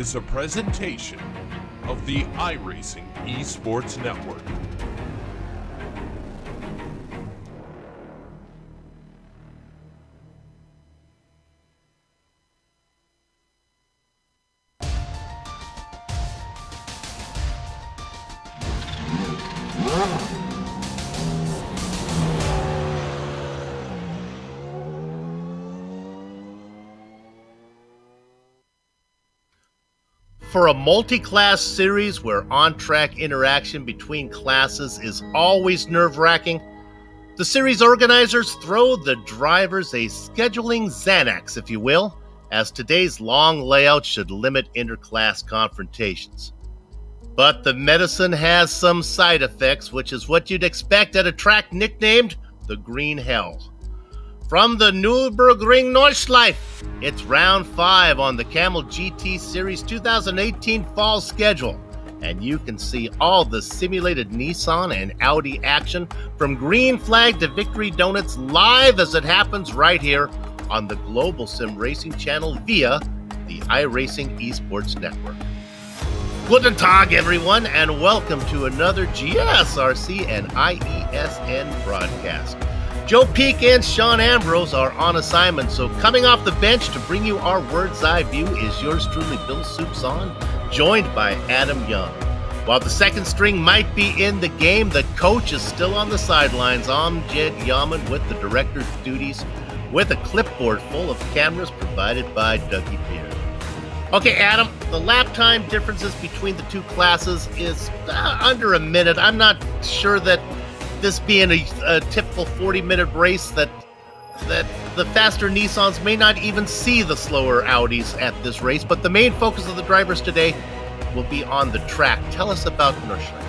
is a presentation of the iRacing Esports Network. For a multi-class series where on-track interaction between classes is always nerve-wracking, the series organizers throw the drivers a scheduling Xanax, if you will, as today's long layout should limit inter-class confrontations. But the medicine has some side effects, which is what you'd expect at a track nicknamed the Green Hell. From the rburgring Nordschleife, it's round 5 on the Kamel GT Series 2018 fall schedule, and you can see all the simulated Nissan and Audi action from green flag to victory donuts live as it happens right here on the Global Sim Racing channel via the iRacing Esports Network. Guten Tag, everyone, and welcome to another GSRC and IESN broadcast. Joe Peak and Sean Ambrose are on assignment, so coming off the bench to bring you our bird's eye view is yours truly, Bill Soupson, joined by Adam Young. While the second string might be in the game, the coach is still on the sidelines, Amjad Yaman with the director's duties, with a clipboard full of cameras provided by Dougie Beard. Okay, Adam, the lap time differences between the two classes is under a minute. I'm not sure that this being a typical 40-minute race that the faster Nissans may not even see the slower Audis at this race, but the main focus of the drivers today will be on the track. Tell us about Nordschleife.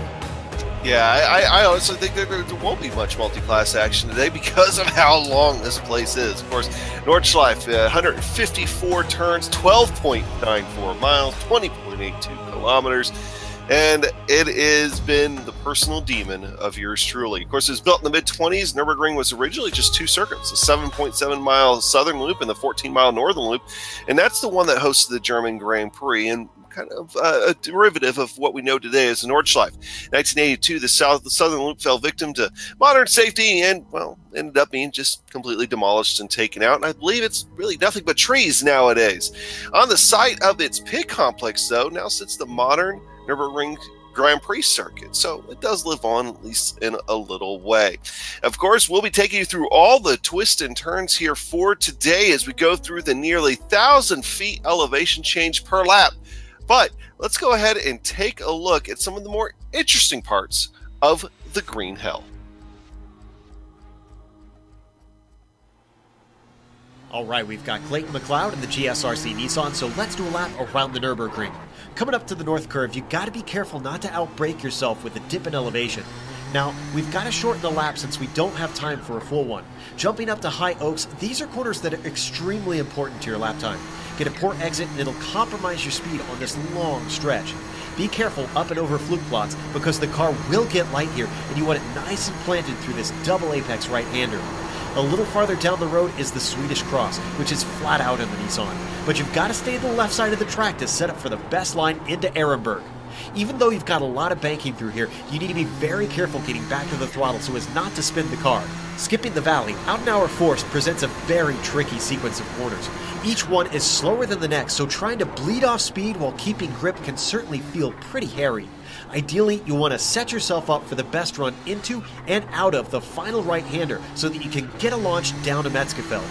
Yeah, I honestly think there won't be much multi-class action today because of how long this place is. Of course, Nordschleife, 154 turns, 12.94 miles, 20.82 kilometers. And it has been the personal demon of yours truly. Of course, it was built in the mid-20s. Nürburgring was originally just two circuits, a 7.7-mile southern loop and the 14-mile northern loop. And that's the one that hosted the German Grand Prix and kind of a derivative of what we know today as the Nordschleife. In 1982, the southern loop fell victim to modern safety and, well, ended up being just completely demolished and taken out. And I believe it's really nothing but trees nowadays. On the site of its pit complex, though, now sits the modern Rburgring Grand Prix circuit, so it does live on, at least in a little way. Of course, we'll be taking you through all the twists and turns here for today as we go through the nearly 1,000 feet elevation change per lap. But let's go ahead and take a look at some of the more interesting parts of the Green Hell. All right, we've got Clayton McLeod in the GSRC Nissan, so let's do a lap around the Nürburgring. Coming up to the north curve, you got to be careful not to outbrake yourself with a dip in elevation. Now, we've got to shorten the lap since we don't have time for a full one. Jumping up to high oaks, these are corners that are extremely important to your lap time. Get a poor exit and it'll compromise your speed on this long stretch. Be careful up and over fluke plots because the car will get light here and you want it nice and planted through this double apex right-hander. A little farther down the road is the Swedish Cross, which is flat out in the Nissan. But you've got to stay to the left side of the track to set up for the best line into Ehrenberg. Even though you've got a lot of banking through here, you need to be very careful getting back to the throttle so as not to spin the car. Skipping the valley, out in our forest presents a very tricky sequence of corners. Each one is slower than the next, so trying to bleed off speed while keeping grip can certainly feel pretty hairy. Ideally, you want to set yourself up for the best run into and out of the final right-hander so that you can get a launch down to Metzgefeld.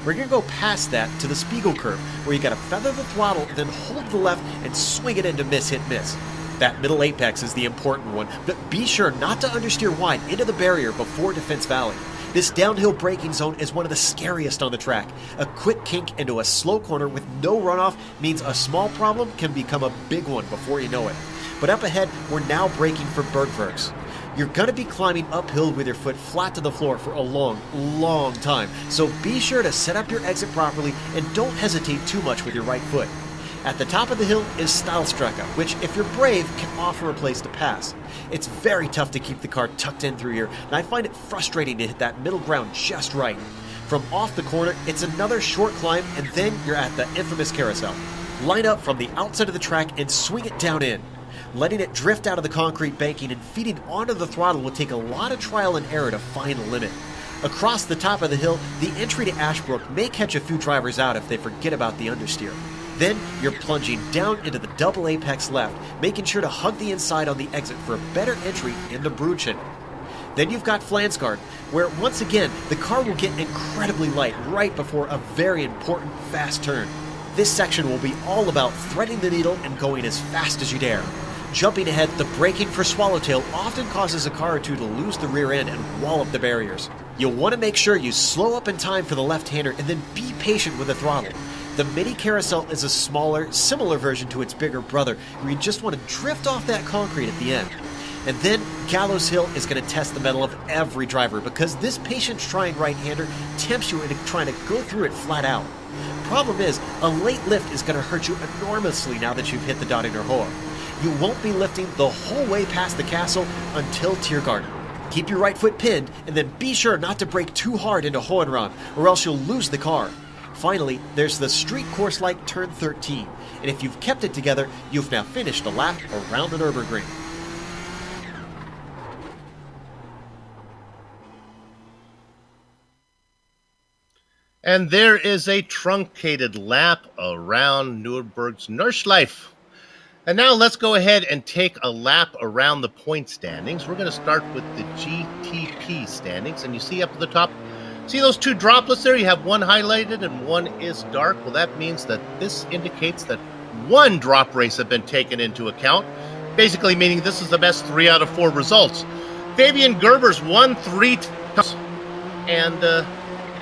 We're going to go past that to the Spiegel curve, where you got to feather the throttle, then hold the left and swing it into miss-hit-miss. That middle apex is the important one, but be sure not to understeer wide into the barrier before Defense Valley. This downhill braking zone is one of the scariest on the track. A quick kink into a slow corner with no runoff means a small problem can become a big one before you know it. But up ahead, we're now braking for Bergwerks. You're going to be climbing uphill with your foot flat to the floor for a long, long time, so be sure to set up your exit properly and don't hesitate too much with your right foot. At the top of the hill is Stahlstrecke, which, if you're brave, can offer a place to pass. It's very tough to keep the car tucked in through here, and I find it frustrating to hit that middle ground just right. From off the corner, it's another short climb, and then you're at the infamous carousel. Line up from the outside of the track and swing it down in. Letting it drift out of the concrete banking and feeding onto the throttle will take a lot of trial and error to find the limit. Across the top of the hill, the entry to Ashbrook may catch a few drivers out if they forget about the understeer. Then you're plunging down into the double apex left, making sure to hug the inside on the exit for a better entry into Bruggen. Then you've got Flansgaard, where once again the car will get incredibly light right before a very important fast turn. This section will be all about threading the needle and going as fast as you dare. Jumping ahead, the braking for Swallowtail often causes a car or two to lose the rear end and wallop the barriers. You'll want to make sure you slow up in time for the left-hander and then be patient with the throttle. The Mini Carousel is a smaller, similar version to its bigger brother, where you just want to drift off that concrete at the end. And then Gallows Hill is going to test the mettle of every driver, because this patience-trying right-hander tempts you into trying to go through it flat out. Problem is, a late lift is going to hurt you enormously now that you've hit the Dottinger Hohe. You won't be lifting the whole way past the castle until Tiergarten. Keep your right foot pinned, and then be sure not to brake too hard into Hohenrad, or else you'll lose the car. Finally, there's the street course-like turn 13, and if you've kept it together, you've now finished a lap around the Nürburgring. And there is a truncated lap around Nürburgring's Nordschleife. And now let's go ahead and take a lap around the point standings. We're going to start with the GTP standings. And you see up at the top, see those two droplets there? You have one highlighted and one is dark. Well, that means that this indicates that one drop race has been taken into account, basically meaning this is the best 3 out of 4 results. Fabian Gerber's won 3 times, and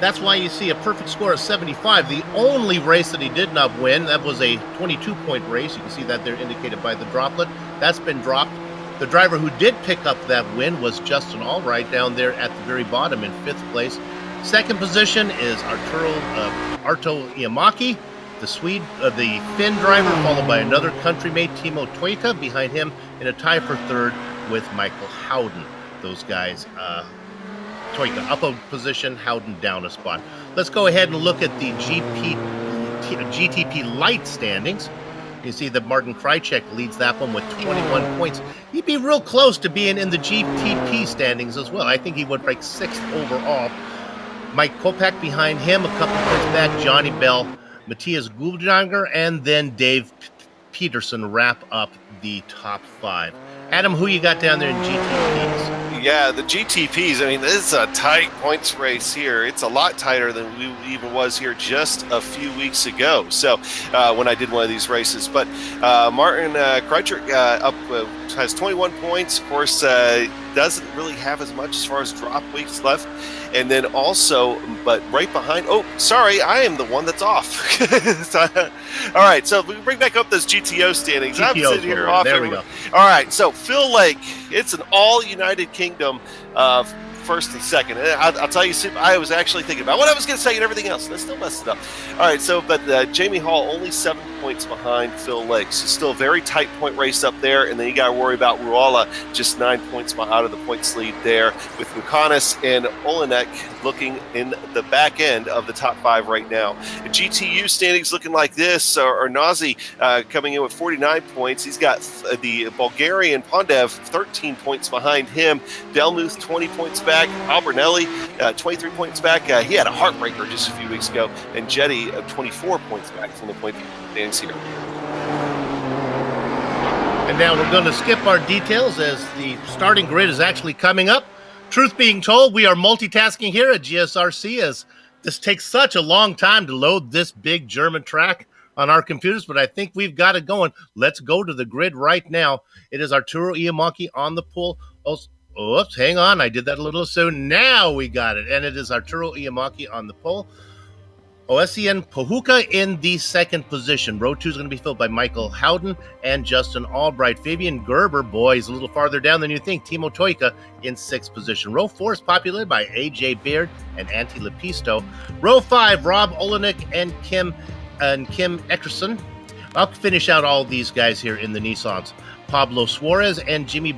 that's why you see a perfect score of 75. The only race that he did not win, that was a 22-point race. You can see that there indicated by the droplet. That's been dropped. The driver who did pick up that win was Justin Allbright down there at the very bottom in 5th place. Second position is Arto Iamaki, the Swede, the Finn driver, followed by another countrymate, Timo Toika, behind him in a tie for 3rd with Michael Howden. Those guys, Toika up a position, Howden down a spot. Let's go ahead and look at the GTP light standings. You see that Martin Krajcek leads that one with 21 points. He'd be real close to being in the GTP standings as well. I think he would break 6th overall. Mike Kopak behind him, a couple points back. Johnny Bell, Matthias Guldanger, and then Dave Peterson wrap up the top 5. Adam, who you got down there in GTPs? Yeah, the GTPs, I mean, this is a tight points race here. It's a lot tighter than we even was here just a few weeks ago. So when I did one of these races, but Martin Krajcek has 21 points. Of course, doesn't really have as much as far as drop weeks left. And then also, but right behind, oh, sorry, I am the one that's off. All right, so we bring back up those GTO standings. I'm sitting here off. There we go. All right, so Phil Lake, it's an all United Kingdom first and second. And I'll tell you, I was actually thinking about what I was going to say and everything else, and I still messed it up. All right, so, but Jamie Hall only 7 points behind Phil Lake. So still a very tight point race up there, and then you got to worry about Ruala just 9 points out of the points lead there, with Mukanis and Olenek looking in the back end of the top 5 right now. The GTU standings looking like this, or Nazi coming in with 49 points. He's got the Bulgarian Pondev 13 points behind him. Delmuth 20 points back. Albernelli 23 points back. He had a heartbreaker just a few weeks ago. And Jetty 24 points back from the point standings here. And now we're going to skip our details as the starting grid is actually coming up. Truth being told, we are multitasking here at GSRC as this takes such a long time to load this big German track on our computers, but I think we've got it going. Let's go to the grid right now. It is Arturo Iamaki on the pole. Oops, hang on. I did that a little soon. Now we got it. And it is Arturo Iamaki on the pole. Oesien Pohuka in the second position. Row 2 is going to be filled by Michael Howden and Justin Albright. Fabian Gerber, boy, he's a little farther down than you think. Timo Toika in 6th position. Row 4 is populated by A.J. Beard and Antti Lepisto. Row 5, Rob Olenek and Kim Eckerson. I'll finish out all these guys here in the Nissans. Pablo Suarez and Jimmy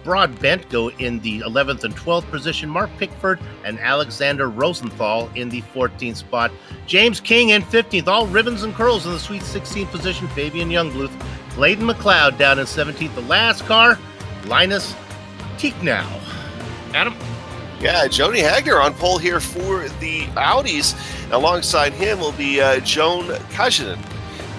Broadbent go in the 11th and 12th position. Mark Pickford and Alexander Rosenthal in the 14th spot. James King in 15th. All ribbons and curls in the Sweet 16th position. Fabian Youngbluth. Clayton McLeod down in 17th. The last car, Linus Ticknow. Adam? Yeah, Joni Hagner on pole here for the Audis. Alongside him will be Joan Kajinen.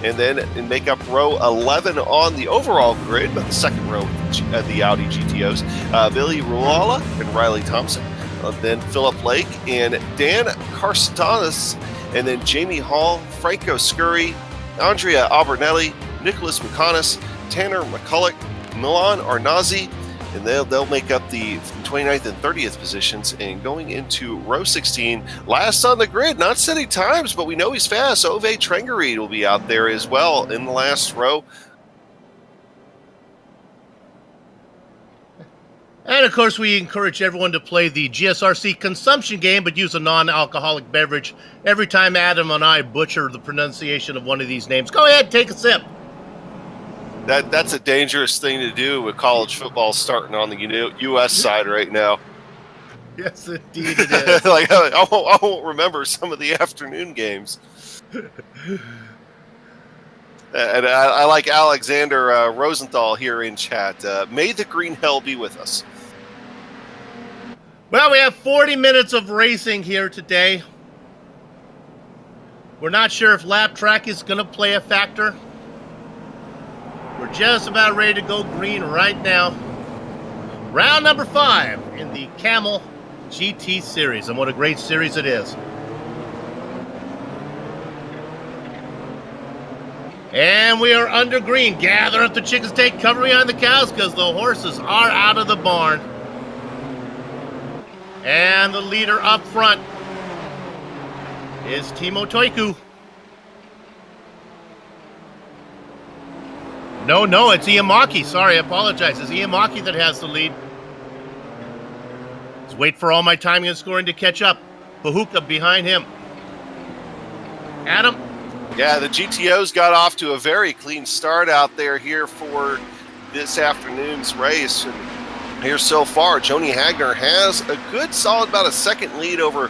And then in makeup row 11 on the overall grid, but the second row of the Audi GTOs, Billy Ruala and Riley Thompson. Then Philip Lake and Dan Carstanis. And then Jamie Hall, Franco Scurry, Andrea Albernelli, Nicholas McConis, Tanner McCulloch, Milan Arnazi. And they'll make up the 29th and 30th positions. And going into row 16, last on the grid, not setting times, but we know he's fast. Ove Trengereid will be out there as well in the last row. And, of course, we encourage everyone to play the GSRC consumption game, but use a non-alcoholic beverage. Every time Adam and I butcher the pronunciation of one of these names, go ahead, take a sip. That's a dangerous thing to do with college football starting on the U.S. side right now. Yes, indeed it is. Like I won't remember some of the afternoon games. And I like Alexander Rosenthal here in chat. May the green hell be with us. Well, we have 40 minutes of racing here today. We're not sure if lap track is going to play a factor. We're just about ready to go green right now. Round number 5 in the Kamel GT Series. And what a great series it is. And we are under green. Gather up the chickens, take cover behind the cows because the horses are out of the barn. And the leader up front is Timo Toiku. No, it's Iamaki. Sorry, I apologize. It's Iamaki that has the lead. Let's wait for all my timing and scoring to catch up. Pahuka behind him. Adam? Yeah, the GTOs got off to a very clean start out there here for this afternoon's race. And here so far, Joni Hagner has a good solid about a second lead over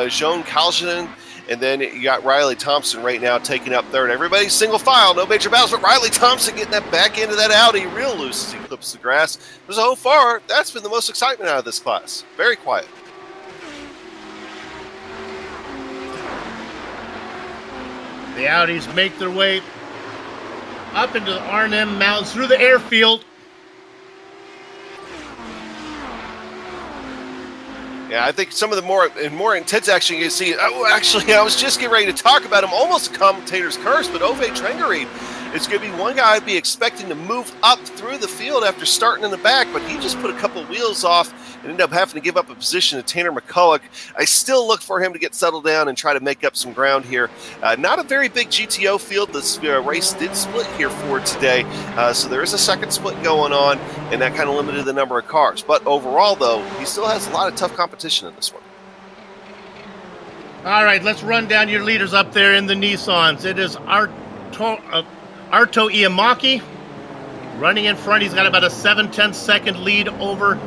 Joan Kaljanen. And then you got Riley Thompson right now taking up third. Everybody's single file, no major battles, but Riley Thompson getting that back into that Audi real loose as he clips the grass. So far, that's been the most excitement out of this class. Very quiet. The Audis make their way up into the Arnhem Mountains through the airfield. Yeah, I think some of the more intense action you can see. Oh, actually, I was just getting ready to talk about him. Almost a commentator's curse, but Ove Trengereid is going to be one guy I'd be expecting to move up through the field after starting in the back, but he just put a couple wheels off and ended up having to give up a position to Tanner McCulloch. I still look for him to get settled down and try to make up some ground here. Not a very big GTO field. This race did split here for today, so there is a second split going on, and that kind of limited the number of cars. But overall, though, he still has a lot of tough competition in this one. All right, let's run down your leaders up there in the Nissans. It is Arto Iamaki running in front. He's got about a 7/10 second lead over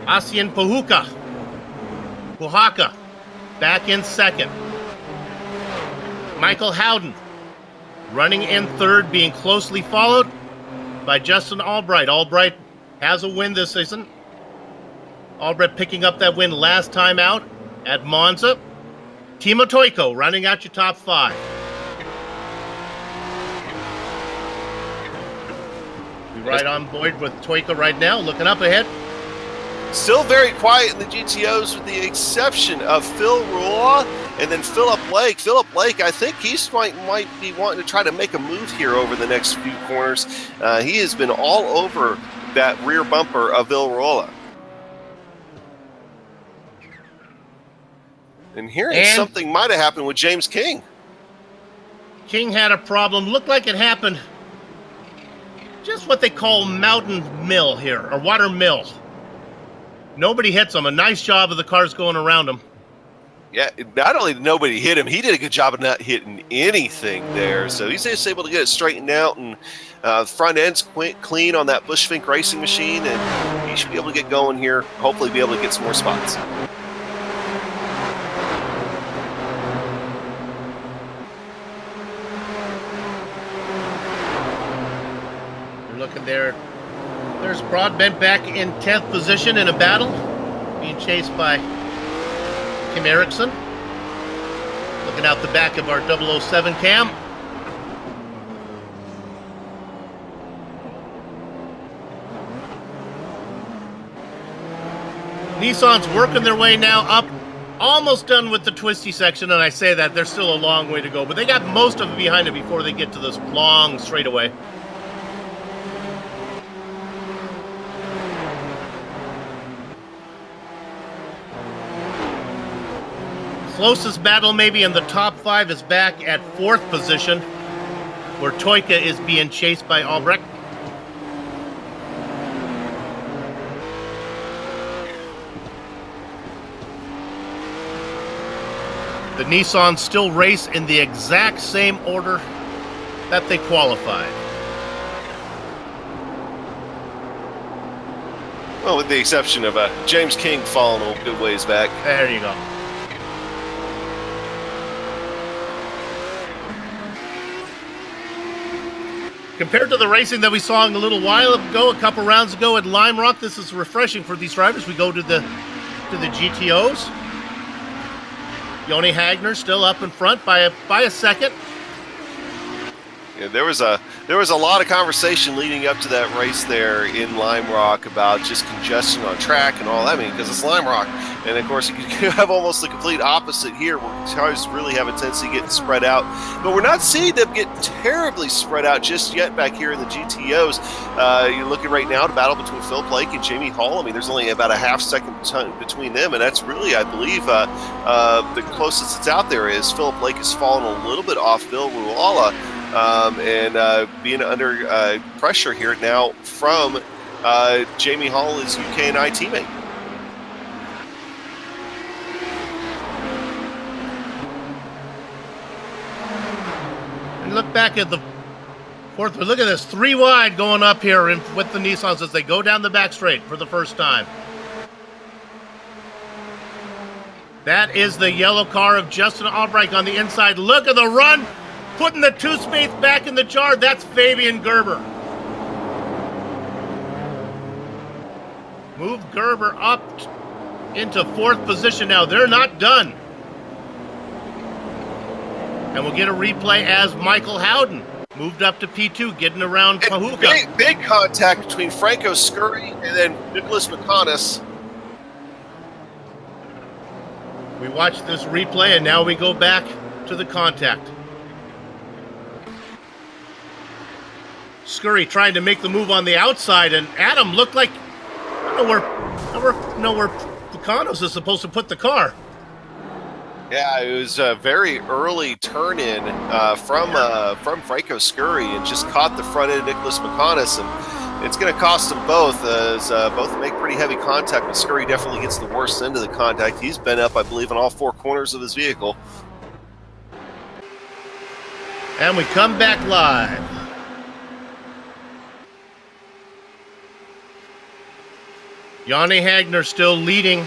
Asian Puhaka back in second. Michael Howden running in third, being closely followed by Justin Albright. Albright has a win this season. Albright picking up that win last time out at Monza. Timo Toiko running out your top 5. We're right on board with Toiko right now, looking up ahead. Still very quiet in the GTOs with the exception of Phil Rula and then Philip Lake. Philip Lake, I think he might be wanting to try to make a move here over the next few corners. He has been all over that rear bumper of Phil Rula. And hearing something might have happened with James King. King had a problem. Looked like it happened just what they call mountain mill here, or water mill. Nobody hits him. A nice job of the cars going around him. Yeah, not only did nobody hit him, he did a good job of not hitting anything there. So he's just able to get it straightened out and Front end's clean on that Bushfink racing machine, and you should be able to get going here. Hopefully be able to get some more spots. You're looking there. There's Broadbent back in 10th position in a battle, being chased by Kim Erickson. Looking out the back of our 007 cam. Nissan's working their way now up, almost done with the twisty section, and I say that there's still a long way to go, but they got most of it behind them before they get to this long straightaway. Closest battle maybe in the top 5 is back at 4th position, where Toyka is being chased by Albrecht. The Nissans still race in the exact same order that they qualified. Well, with the exception of James King falling a good ways back. There you go. Compared to the racing that we saw a little while ago, a couple rounds ago at Lime Rock, this is refreshing for these drivers. We go to the GTOs. Joni Hagner still up in front by a second. Yeah, there was a lot of conversation leading up to that race there in Lime Rock about just congestion on track and all that. I mean, because it's Lime Rock, and of course you have almost the complete opposite here, where cars really have a tendency to get spread out. But we're not seeing them get terribly spread out just yet back here in the GTOs. You're looking right now to battle between Philip Lake and Jamie Hall. I mean, there's only about a half second between them, and that's really, I believe, the closest it's out there is Philip Lake has fallen a little bit off Bill Ruala. And being under pressure here now from Jamie Hall, his UK&I teammate. And look back at the 4th. Look at this, 3 wide going up here with the Nissans as they go down the back straight for the first time. That is the yellow car of Justin Albrecht on the inside. Look at the run. Putting the 2 space back in the jar, that's Fabian Gerber. Move Gerber up into 4th position now. They're not done. And we'll get a replay as Michael Howden moved up to P2, getting around Pahuka. Big contact between Franco Scurry and then Nicholas McConis. We watched this replay, and now we go back to the contact. Scurry trying to make the move on the outside, and Adam looked like I don't know where Pucanos is supposed to put the car. Yeah, it was a very early turn in from Franco Scurry, and just caught the front end of Nicholas McConis, and it's going to cost them both, as both make pretty heavy contact, but Scurry definitely gets the worst end of the contact. He's been up, I believe, on all 4 corners of his vehicle. And we come back live. Joni Hagner still leading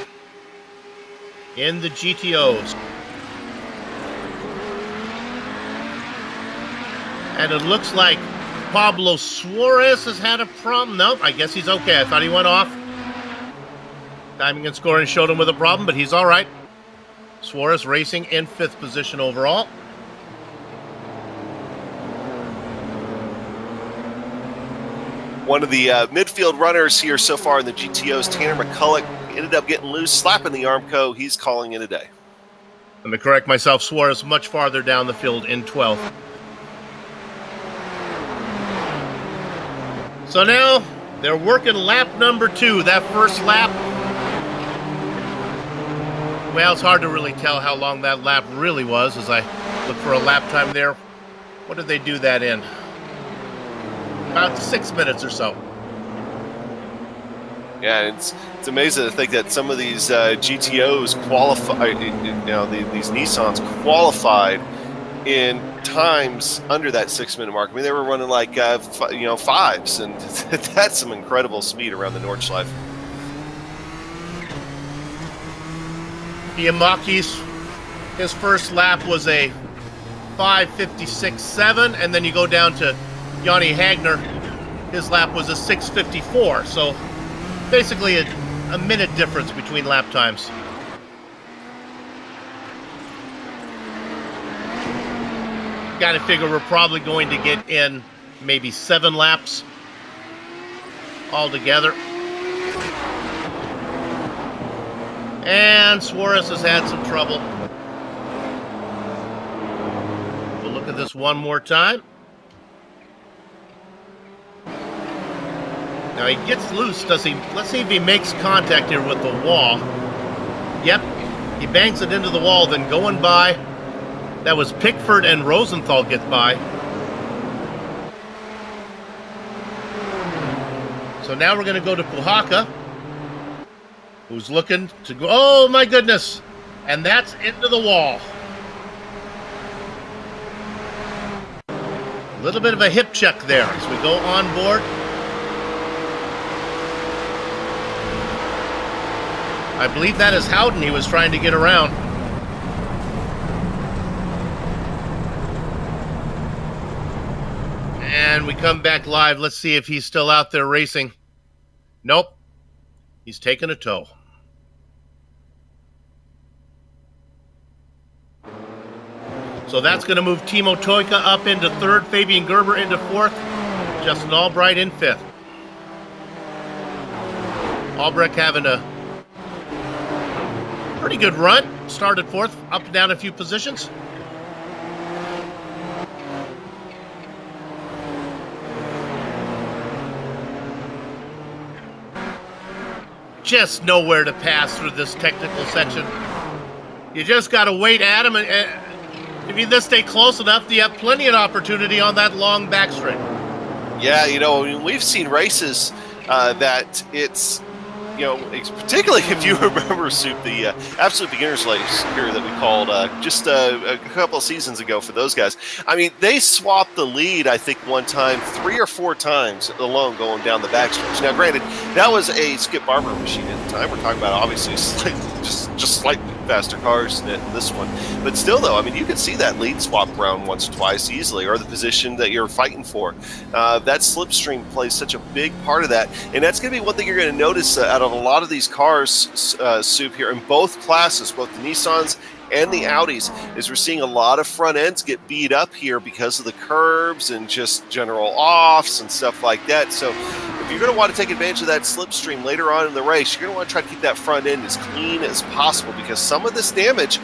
in the GTOs. And it looks like Pablo Suarez has had a problem. Nope, I guess he's okay. I thought he went off. Timing and scoring showed him with a problem, but he's all right. Suarez racing in 5th position overall. One of the midfield runners here so far in the GTOs, Tanner McCulloch, ended up getting loose, slapping the Armco. He's calling it a day. Let me correct myself. Suarez much farther down the field in 12th. So now they're working lap number 2. That first lap, well, it's hard to really tell how long that lap really was as I look for a lap time there. What did they do that in? About 6 minutes or so. Yeah, it's amazing to think that some of these GTOs qualified, these Nissans qualified in times under that 6-minute mark. I mean, they were running like, fives, and that's some incredible speed around the Nordschleife. Iamakis, his first lap was a 5:56.7, and then you go down to Yanni Hagner, his lap was a 6:54, so basically a minute difference between lap times. Got to figure we're probably going to get in maybe 7 laps altogether. And Suarez has had some trouble. We'll look at this one more time. Now he gets loose, does he? Let's see if he makes contact here with the wall. Yep, he bangs it into the wall, then going by. That was Pickford and Rosenthal get by. So now we're going to go to Puhaka, who's looking to go. Oh my goodness! And that's into the wall. A little bit of a hip check there as we go on board. I believe that is Howden he was trying to get around. And we come back live. Let's see if he's still out there racing. Nope. He's taken a tow. So that's going to move Timo Toika up into 3rd, Fabian Gerber into 4th, Justin Albright in 5th. Albrecht having a pretty good run. Started 4th, up and down a few positions. Just nowhere to pass through this technical section. You just got to wait, Adam, and if you just stay close enough, you have plenty of opportunity on that long back straight. Yeah, you know, we've seen races that it's, you know, particularly if you remember, Soup, the absolute beginners race here that we called just a couple of seasons ago for those guys. I mean, they swapped the lead, I think, one time, 3 or 4 times alone going down the backstretch. Now, granted, that was a Skip Barber machine at the time. We're talking about obviously just slightly faster cars than this one. But still, though, I mean, you could see that lead swap around once or twice easily, or the position that you're fighting for. That slipstream plays such a big part of that. And that's going to be one thing you're going to notice out of a lot of these cars, Soup, here in both classes, both the Nissans and the Audis, is we're seeing a lot of front ends get beat up here because of the curbs and just general offs and stuff like that. So if you're going to want to take advantage of that slipstream later on in the race, you're going to want to try to keep that front end as clean as possible, because some of this damage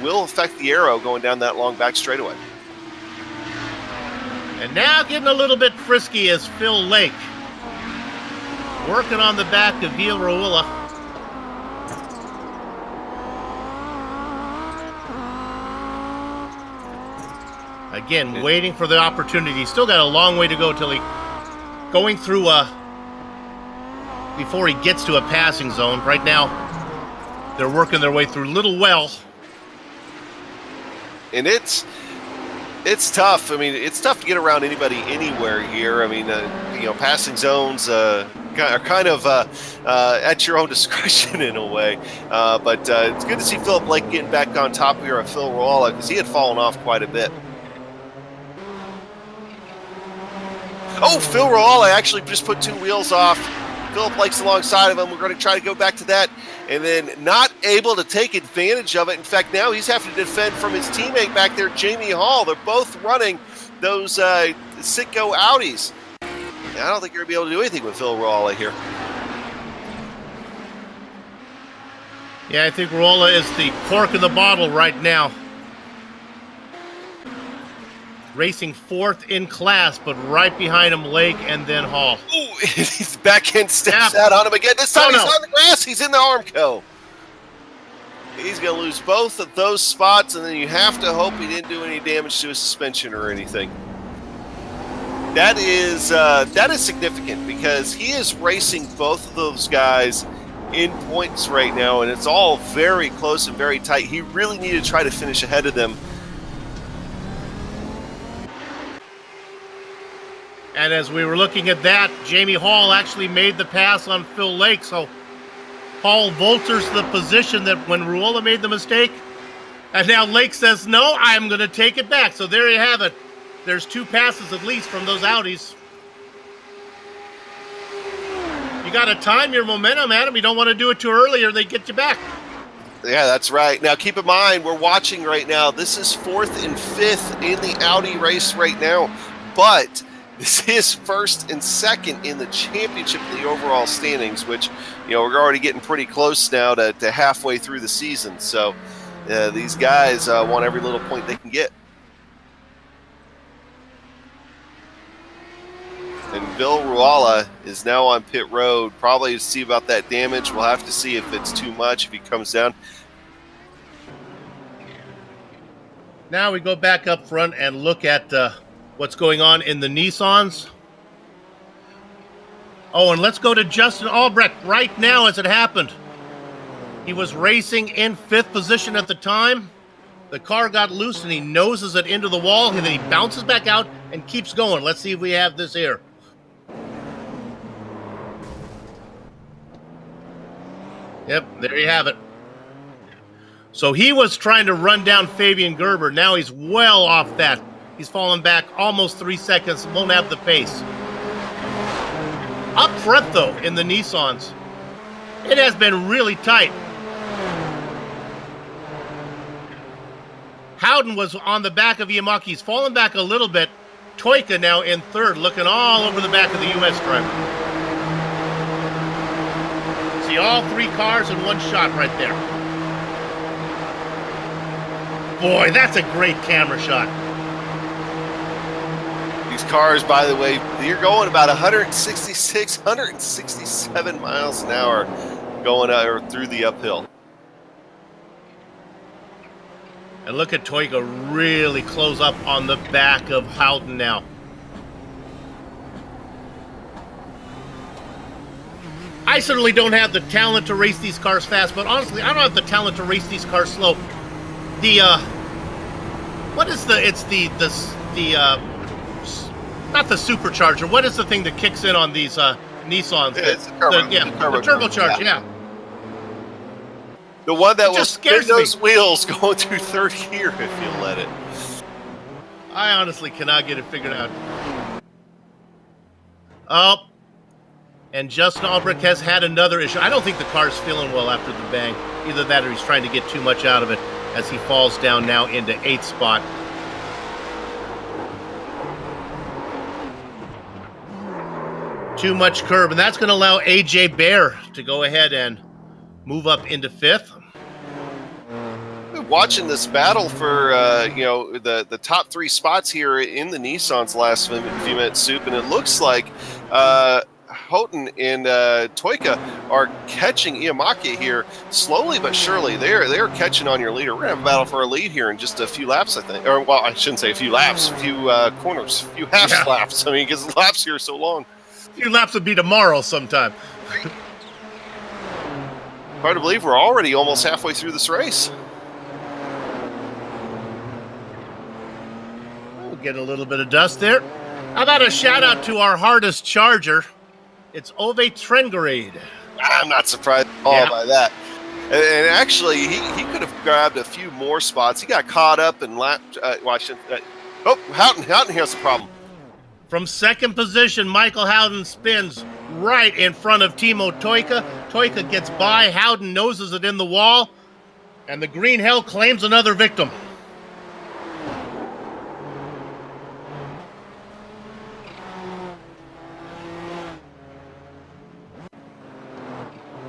will affect the aero going down that long back straightaway. And now getting a little bit frisky is Phil Lake, working on the back of Villarreal. Again, waiting for the opportunity. Still got a long way to go till he going through before he gets to a passing zone. Right now, they're working their way through Little Well. And it's tough. I mean, it's tough to get around anybody anywhere here. I mean, you know, passing zones are kind of at your own discretion in a way. But it's good to see Philip Lake getting back on top here of Phil Rolla, because he had fallen off quite a bit. Oh, Phil Rolla actually just put 2 wheels off. Philip Lake's alongside of him. We're going to try to go back to that, and then not able to take advantage of it. In fact, now he's having to defend from his teammate back there, Jamie Hall. They're both running those Sitco Audis. And I don't think you're going to be able to do anything with Phil Rolla here. Yeah, I think Rolla is the cork in the bottle right now. Racing 4th in class, but right behind him, Lake and then Hall. Ooh, his backhand steps out on him again. This time he's on the grass. He's in the Armco. He's going to lose both of those spots, and then you have to hope he didn't do any damage to his suspension or anything. That is significant, because he is racing both of those guys in points right now, and it's all very close and very tight. He really needed to try to finish ahead of them And as we were looking at that, Jamie Hall actually made the pass on Phil Lake. So Hall vultures the position that when Ruola made the mistake. And now Lake says, no, I'm going to take it back. So there you have it. There's 2 passes at least from those Audis. You got to time your momentum, Adam. You don't want to do it too early or they get you back. Yeah, that's right. Now, keep in mind, we're watching right now. This is 4th and 5th in the Audi race right now. But this is 1st and 2nd in the championship of the overall standings, which, you know, we're already getting pretty close now to halfway through the season. So these guys want every little point they can get. And Bill Ruola is now on pit road, probably to see about that damage. We'll have to see if it's too much, if he comes down. Now we go back up front and look at what's going on in the Nissans. Oh, and let's go to Justin Albrecht right now as it happened. He was racing in 5th position at the time. The car got loose and he noses it into the wall, and then he bounces back out and keeps going. Let's see if we have this here. Yep, there you have it. So he was trying to run down Fabian Gerber. Now he's well off that. He's fallen back almost 3 seconds, won't have the pace. Up front, though, in the Nissans, it has been really tight. Howden was on the back of Yamaki. He's fallen back a little bit. Toika now in 3rd, looking all over the back of the U.S. driver. See all 3 cars in one shot right there. Boy, that's a great camera shot. These cars, by the way, you're going about 166, 167 miles an hour going through the uphill. And look at Toika really close up on the back of Howden now. I certainly don't have the talent to race these cars fast, but honestly, I don't have the talent to race these cars slow. The, what is not the supercharger. What is the thing that kicks in on these Nissans? Yeah, it's the turbocharger, yeah. The one that will spin those wheels going through 3rd gear if you let it. I honestly cannot get it figured out. Oh, and Justin Albrecht has had another issue. I don't think the car's feeling well after the bang. Either that or he's trying to get too much out of it as he falls down now into 8th spot. Too much curb, and that's going to allow AJ Bear to go ahead and move up into 5th. Watching this battle for you know, the top 3 spots here in the Nissans last few minutes, Soup, and it looks like Houghton and Toika are catching Iamaki here slowly but surely. They're catching on your leader. We're gonna have a battle for a lead here in just a few laps, I think. Or well, I shouldn't say a few laps, a few corners, a few half laps. I mean, because the laps here are so long. A few laps would be tomorrow sometime. Hard to believe we're already almost halfway through this race. We'll get a little bit of dust there. How about a shout out to our hardest charger? It's Ove Trengerade. I'm not surprised at all by that. And actually, he could have grabbed a few more spots. He got caught up and lapped. Houghton here's the problem. From 2nd position, Michael Howden spins right in front of Timo Toika. Toika gets by, Howden noses it in the wall, and the Green Hell claims another victim.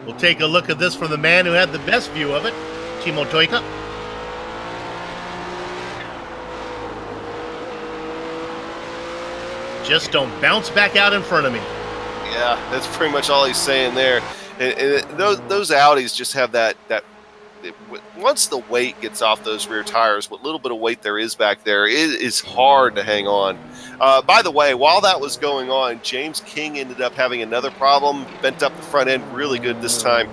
We'll take a look at this from the man who had the best view of it, Timo Toika. Just don't bounce back out in front of me. Yeah, that's pretty much all he's saying there. And those Audis just have that once the weight gets off those rear tires, what little bit of weight there is back there, it is hard to hang on. By the way, while that was going on, James King ended up having another problem, bent up the front end really good this time,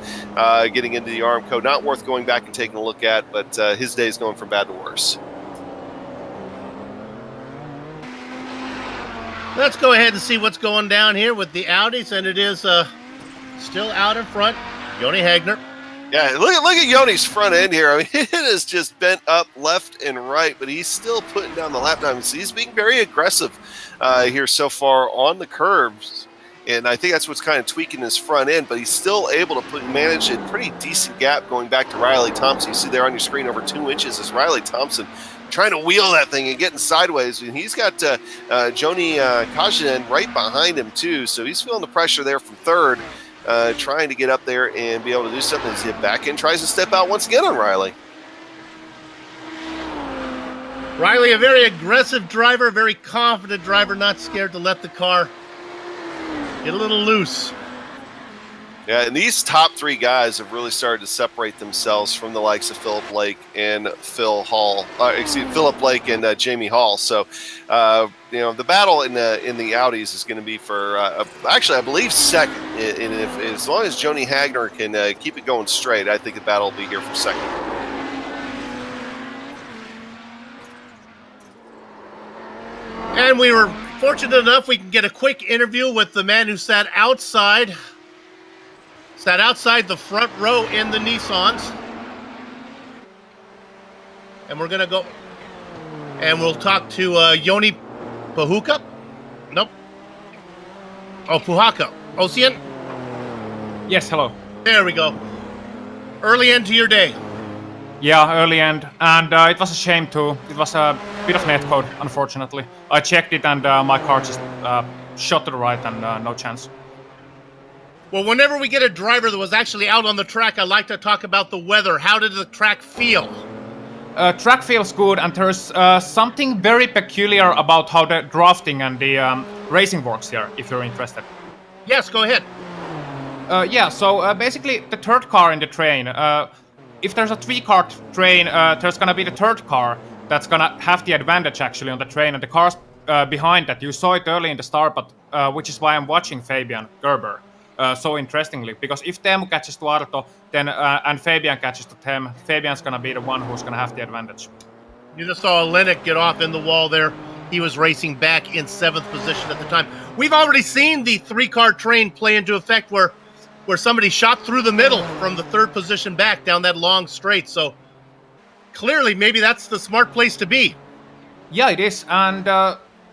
getting into the Armco. Not worth going back and taking a look at, but his day is going from bad to worse. Let's go ahead and see what's going down here with the Audis, and it is still out in front, Joni Hagner. Yeah, look at Yoni's front end here. I mean, it is just bent up left and right, but he's still putting down the lap times. He's being very aggressive here so far on the curbs, and I think that's what's kind of tweaking his front end, but he's still able to manage a pretty decent gap going back to Riley Thompson. You see there on your screen over 2 inches is Riley Thompson trying to wheel that thing and getting sideways, and he's got Joni Kajanen right behind him too, so he's feeling the pressure there from third, trying to get up there and be able to do something as he back in tries to step out once again on Riley. Riley, a very aggressive driver, very confident driver, not scared to let the car get a little loose. Yeah, and these top three guys have really started to separate themselves from the likes of Philip Blake and Philip Blake and Jamie Hall. So, you know, the battle in the Audis is going to be for actually, I believe, second. And as long as Joni Hagner can keep it going straight, I think the battle will be here for second. And we were fortunate enough we can get a quick interview with the man who sat outside the front row in the Nissans. And we're going to go and we'll talk to Joni Puhaka. Nope. Oh, Puhaka. Ocean? Yes, hello. There we go. Early end to your day. Yeah, early end. And it was a shame too. It was a bit of netcode, unfortunately. I checked it and my car just shot to the right and no chance. Well, whenever we get a driver that was actually out on the track, I like to talk about the weather. How did the track feel? Track feels good, and there's something very peculiar about how the drafting and the racing works here, if you're interested. Yes, go ahead. Yeah, so basically the third car in the train, if there's a three-car train, there's gonna be the third car that's gonna have the advantage actually on the train, and the cars behind that, you saw it early in the start, but which is why I'm watching Fabian Gerber. So interestingly, because if Teemu catches to Arto, then and Fabian catches to Tem, Fabian's gonna be the one who's gonna have the advantage. You just saw Lennox get off in the wall there. He was racing back in 7th position at the time. We've already seen the three-car train play into effect where somebody shot through the middle from the 3rd position back down that long straight. So clearly, maybe that's the smart place to be. Yeah, it is, and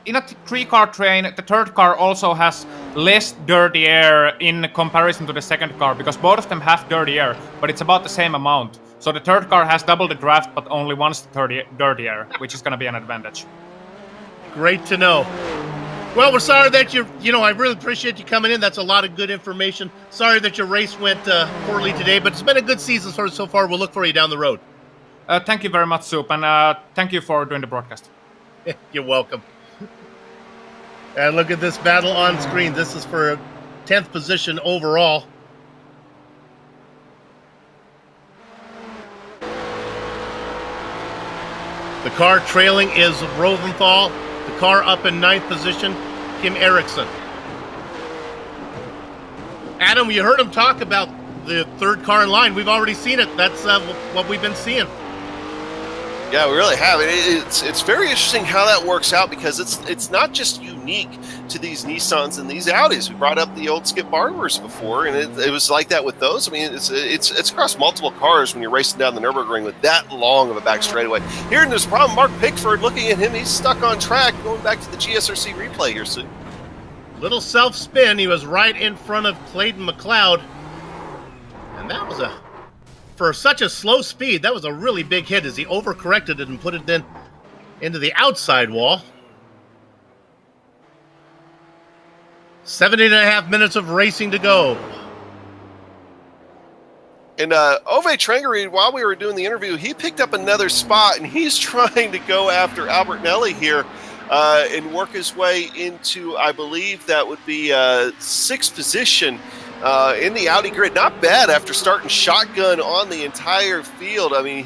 in a three-car train, the third car also has less dirty air in comparison to the second car, because both of them have dirty air, but it's about the same amount. So the third car has double the draft, but only once the dirty air, which is going to be an advantage. Great to know. Well, we're sorry that you know, I really appreciate you coming in. That's a lot of good information. Sorry that your race went poorly today, but it's been a good season so far. We'll look for you down the road. Thank you very much, Soup, and thank you for doing the broadcast. You're welcome. And look at this battle on screen. This is for 10th position overall. The car trailing is Rosenthal. The car up in 9th position, Kim Eriksson. Adam, you heard him talk about the third car in line. We've already seen it. That's what we've been seeing. Yeah, we really have. It's very interesting how that works out, because it's not just unique to these Nissans and these Audis. We brought up the old Skip Barbers before, and it was like that with those. I mean, it's across multiple cars when you're racing down the Nürburgring with that long of a back straightaway. Here, there's a problem. Mark Pickford, looking at him, he's stuck on track. Going back to the GSRC replay here soon. Little self-spin. He was right in front of Clayton McLeod. And that was for such a slow speed, that was a really big hit as he overcorrected it and put it then into the outside wall. 17.5 minutes of racing to go. And Ove Trengerid, while we were doing the interview, he picked up another spot, and he's trying to go after Albert Nelly here and work his way into, I believe that would be 6th position in the Audi grid. Not bad after starting shotgun on the entire field. I mean,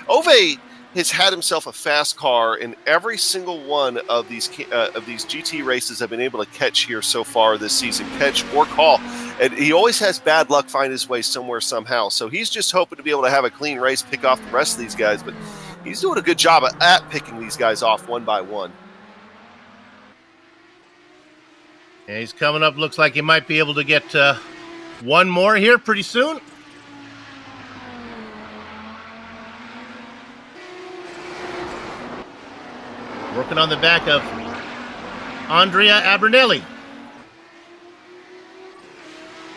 Ove has had himself a fast car in every single one of these GT races I've been able to catch here so far this season, catch or call. And he always has bad luck find his way somewhere somehow. So he's just hoping to be able to have a clean race, pick off the rest of these guys. But he's doing a good job at picking these guys off one by one. And he's coming up. Looks like he might be able to get one more here pretty soon. Working on the back of Andrea Abernelli.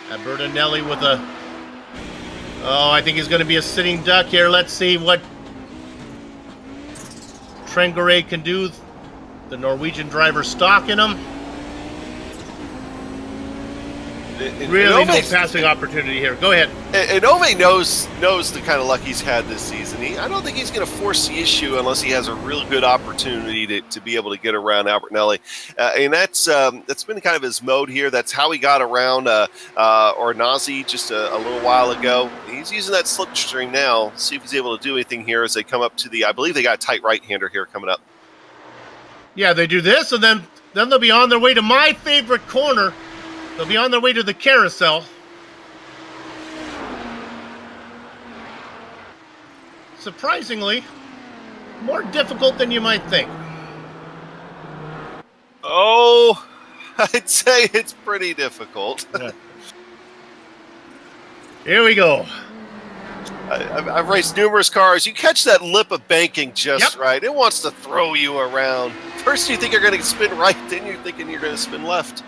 Abernelli with a... Oh, I think he's going to be a sitting duck here. Let's see what Trengore can do. The Norwegian driver stalking him. Really no passing opportunity here. Go ahead. And Ove knows the kind of luck he's had this season. I don't think he's going to force the issue unless he has a real good opportunity to be able to get around Albertinelli. And that's been kind of his mode here. That's how he got around Ornazi just a little while ago. He's using that slipstream now. See if he's able to do anything here as they come up to the... I believe they got a tight right-hander here coming up. Yeah, they do this, and then they'll be on their way to my favorite corner. They'll be on their way to the carousel. Surprisingly, more difficult than you might think. Oh, I'd say it's pretty difficult. Yeah. Here we go. I've raced numerous cars. You catch that lip of banking just right. It wants to throw you around. First you think you're going to spin right, then you're thinking you're going to spin left.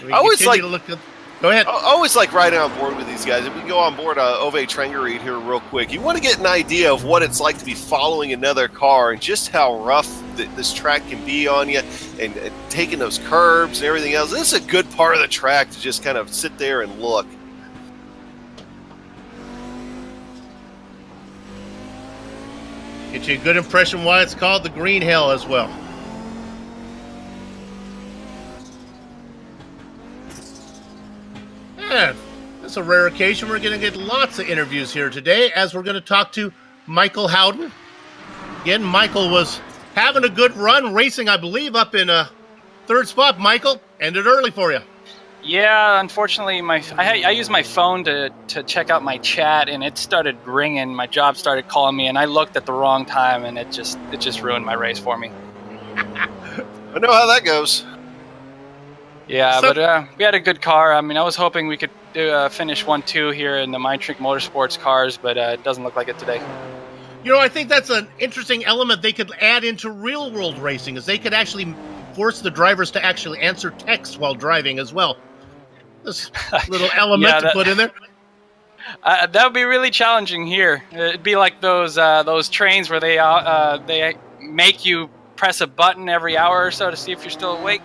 I always like to look at, go ahead. I always like riding on board with these guys. If we go on board Ove Trengereid here real quick, you want to get an idea of what it's like to be following another car and just how rough this track can be on you, and taking those curbs and everything else. This is a good part of the track to just kind of sit there and look. Get you a good impression why it's called the Green Hill as well. Yeah, it's a rare occasion. We're going to get lots of interviews here today as we're going to talk to Michael Howden. Again, Michael was having a good run, racing, I believe, up in third spot. Michael, ended early for you. Yeah, unfortunately, I used my phone to check out my chat, and it started ringing. My job started calling me, and I looked at the wrong time, and it just ruined my race for me. I know how that goes. Yeah, but we had a good car. I mean, I was hoping we could finish 1-2 here in the Mindtrink Motorsports cars, but it doesn't look like it today. You know, I think that's an interesting element they could add into real-world racing, is they could actually force the drivers to actually answer text while driving as well. This little element to put in there. That would be really challenging here. It'd be like those trains where they make you press a button every hour or so to see if you're still awake.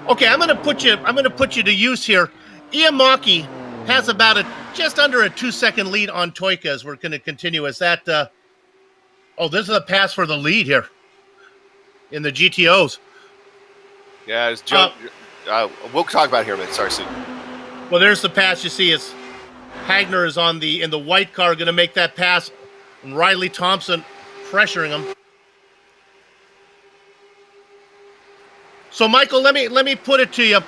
Okay, I'm going to put you to use here. Iamaki has about just under a 2-second lead on Toyka as we're going to continue. Is that oh, this is a pass for the lead here in the GTOs. Yeah, it's Joe. We'll talk about it here in a minute. Sorry, Sue. Well, there's the pass. You see, it's Hagner is in the white car, going to make that pass, and Riley Thompson pressuring him. So, Michael, let me put it to you.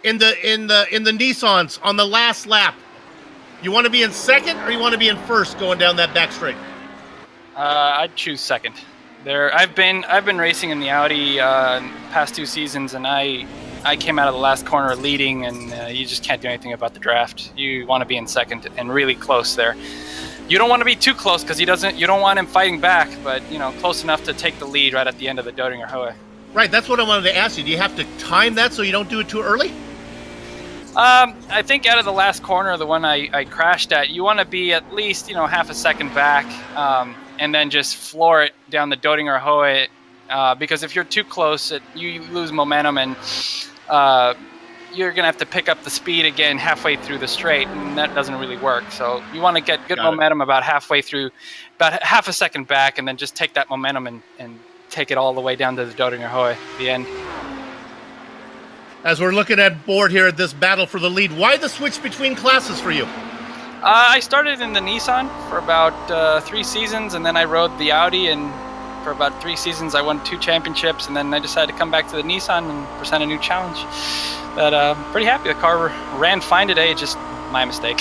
In the Nissans on the last lap, you want to be in second or you want to be in first going down that back straight? I'd choose second. I've been racing in the Audi past 2 seasons, and I came out of the last corner leading, and you just can't do anything about the draft. You want to be in second and really close there. You don't want to be too close because you don't want him fighting back, but close enough to take the lead right at the end of the Doedinger Hohe. Right, that's what I wanted to ask you. Do you have to time that so you don't do it too early? I think out of the last corner, the one I crashed at, you want to be at least half a second back, and then just floor it down the Doedinger Hohe, because if you're too close, you lose momentum, and you're gonna have to pick up the speed again halfway through the straight, and that doesn't really work. So you want to get good momentum about halfway through, about half a second back, and then just take that momentum and take it all the way down to the Doedinger Hohe, the end. As we're looking at board here at this battle for the lead, why the switch between classes for you? I started in the Nissan for about 3 seasons, and then I rode the Audi, and for about 3 seasons I won 2 championships, and then I decided to come back to the Nissan and present a new challenge. But pretty happy. The car ran fine today, just my mistake.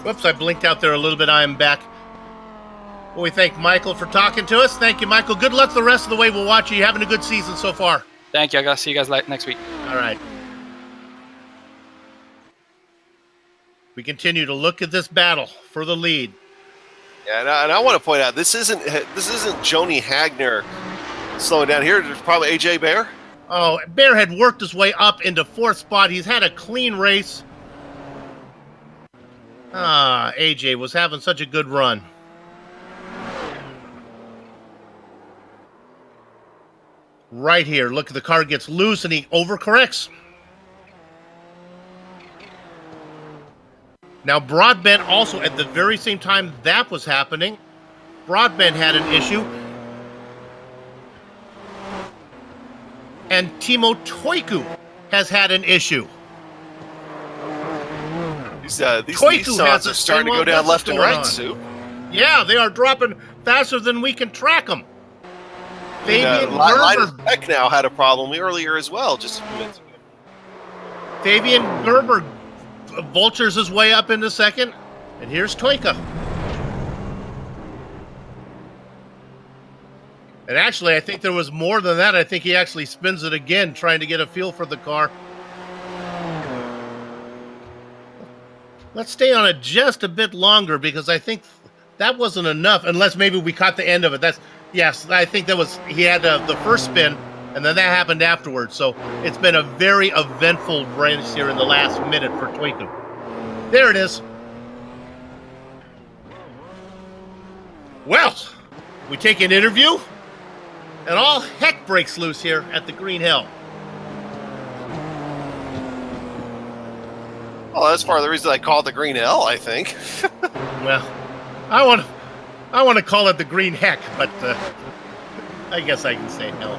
Whoops, I blinked out there a little bit. I am back. Well, we thank Michael for talking to us. Thank you, Michael. Good luck the rest of the way. We'll watch you. You're having a good season so far. Thank you. I got to see you guys next week. All right. We continue to look at this battle for the lead. Yeah, and I want to point out this isn't Joni Hagner slowing down here. There's probably AJ Bear. Oh, Bear had worked his way up into 4th spot. He's had a clean race. AJ was having such a good run. Right here, look, the car gets loose and he overcorrects. Now, Broadbent also, at the very same time that was happening, Broadbent had an issue. And Timo Toiku has had an issue. These Nissans are starting to go down left and right, Sue. Yeah, they are dropping faster than we can track them. Fabian Gerber Beck now had a problem earlier as well, just a few minutes ago. Fabian Gerber vultures his way up into 2nd, and here's Toika. And actually, I think there was more than that. I think he actually spins it again, trying to get a feel for the car. Let's stay on it just a bit longer, because I think that wasn't enough, unless maybe we caught the end of it. Yes, I think that was, he had the first spin, and then that happened afterwards. So it's been a very eventful race here in the last minute for Toiku. There it is. Well, we take an interview, and all heck breaks loose here at the Green Hill. Well, that's part of the reason I call it the Green Hill, I think. Well, I want to call it the Green Heck, but I guess I can say hell.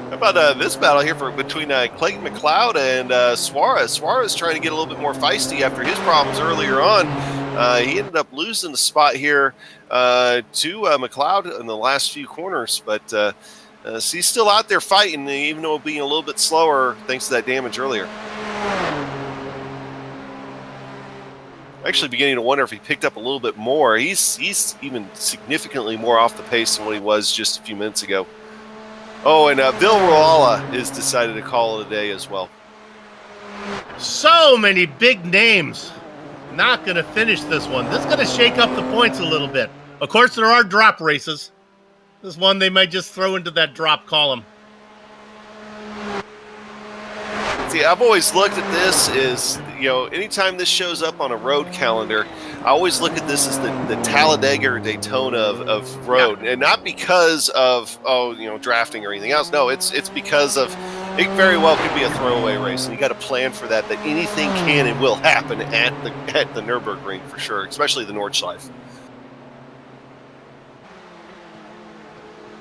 How about this battle here between Clayton McLeod and Suarez? Suarez trying to get a little bit more feisty after his problems earlier on. He ended up losing the spot here to McLeod in the last few corners, but so he's still out there fighting, even though being a little bit slower thanks to that damage earlier. Actually beginning to wonder if he picked up a little bit more. He's even significantly more off the pace than what he was just a few minutes ago. Oh, and Bill Roala has decided to call it a day as well. So many big names. Not going to finish this one. This is going to shake up the points a little bit. Of course, there are drop races. This one they might just throw into that drop column. See, I've always looked at this as, anytime this shows up on a road calendar, I always look at this as the Talladega or Daytona of road. Yeah. And not because of, drafting or anything else. No, it's because of, it very well could be a throwaway race. And you got to plan for that anything can and will happen at the Nürburgring for sure, especially the Nordschleife.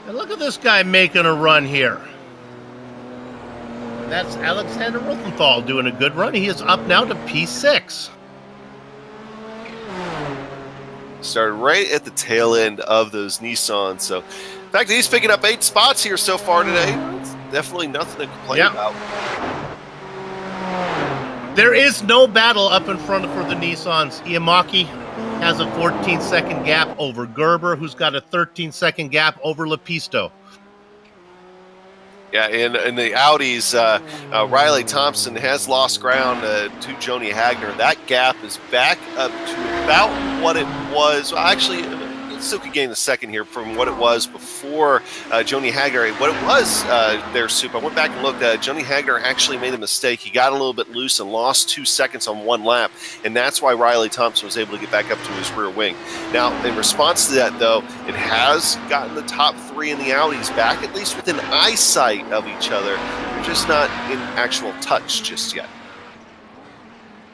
And look at this guy making a run here. That's Alexander Rothenthal doing a good run. He is up now to P6. Started right at the tail end of those Nissans. So, in fact, he's picking up 8 spots here so far today. It's definitely nothing to complain about. There is no battle up in front for the Nissans. Iamaki has a 14-second gap over Gerber, who's got a 13-second gap over Lepisto. Yeah, in the Audis, Riley Thompson has lost ground to Joni Hagner. That gap is back up to about what it was. Well, actually, it still could gain a second here from what it was before Joni Hagner. What it was there, Soup, I went back and looked. Joni Hagner actually made a mistake. He got a little bit loose and lost 2 seconds on one lap, and that's why Riley Thompson was able to get back up to his rear wing. Now, in response to that, though, it has gotten the top 3 in the Audis back, at least within eyesight of each other. They're just not in actual touch just yet.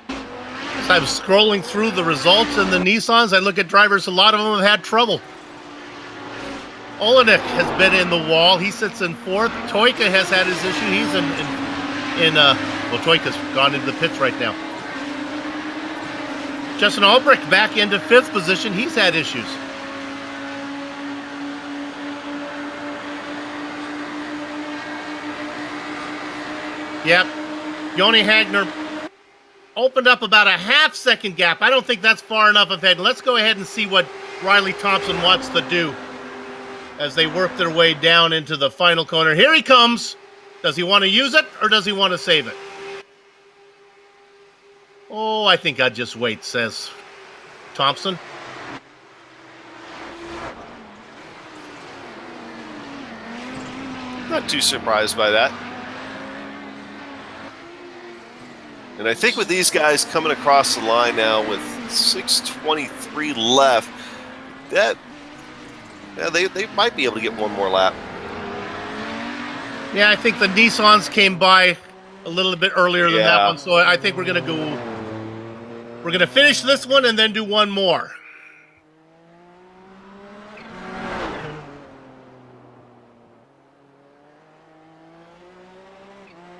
As I'm scrolling through the results in the Nissans, I look at drivers, a lot of them have had trouble. Olenek has been in the wall. He sits in 4th. Toika has had his issue. He's well, Toika's gone into the pits right now. Justin Albrecht back into 5th position. He's had issues. Yep. Joni Hagner opened up about a half-second gap. I don't think that's far enough ahead. Let's go ahead and see what Riley Thompson wants to do as they work their way down into the final corner. Here he comes. Does he want to use it, or does he want to save it? Oh, I think I'd just wait, says Thompson. Not too surprised by that. And I think with these guys coming across the line now with 6:23 left, that they might be able to get one more lap. Yeah, I think the Nissans came by a little bit earlier than that one, so I think we're gonna finish this one and then do one more.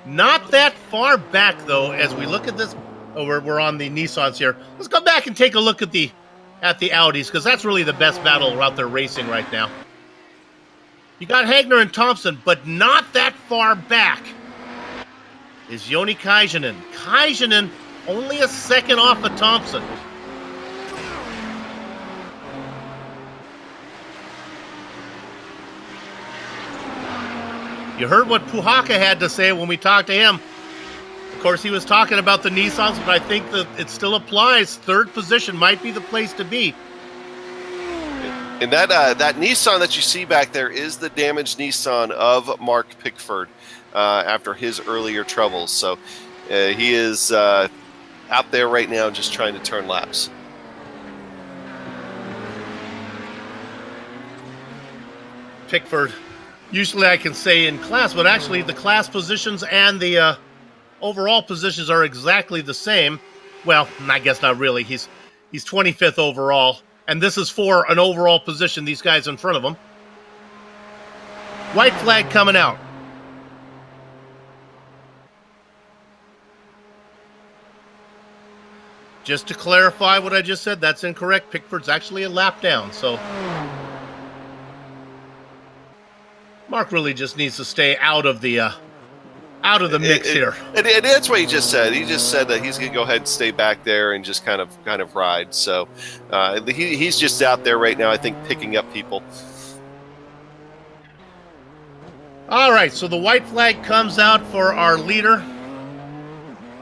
Not that far back, though, as we look at this. Oh, we're on the Nissans here. Let's go back and take a look at the Audis, because that's really the best battle out there racing right now. You got Hagner and Thompson, but not that far back is Joni Kajanen. Kajanen only a second off of Thompson. You heard what Puhaka had to say when we talked to him. Of course, he was talking about the Nissans, but I think that it still applies. Third position might be the place to be. And that Nissan that you see back there is the damaged Nissan of Mark Pickford after his earlier troubles. So he is out there right now just trying to turn laps. Pickford. Usually I can say in class, but actually the class positions and the overall positions are exactly the same. Well, I guess not really. He's 25th overall, and this is for an overall position, these guys in front of him. White flag coming out. Just to clarify what I just said, that's incorrect. Pickford's actually a lap down, so Mark really just needs to stay out of the mix here. And that's what he just said. He just said that he's going to go ahead and stay back there and just kind of ride. So he's just out there right now, I think, picking up people. All right, so the white flag comes out for our leader,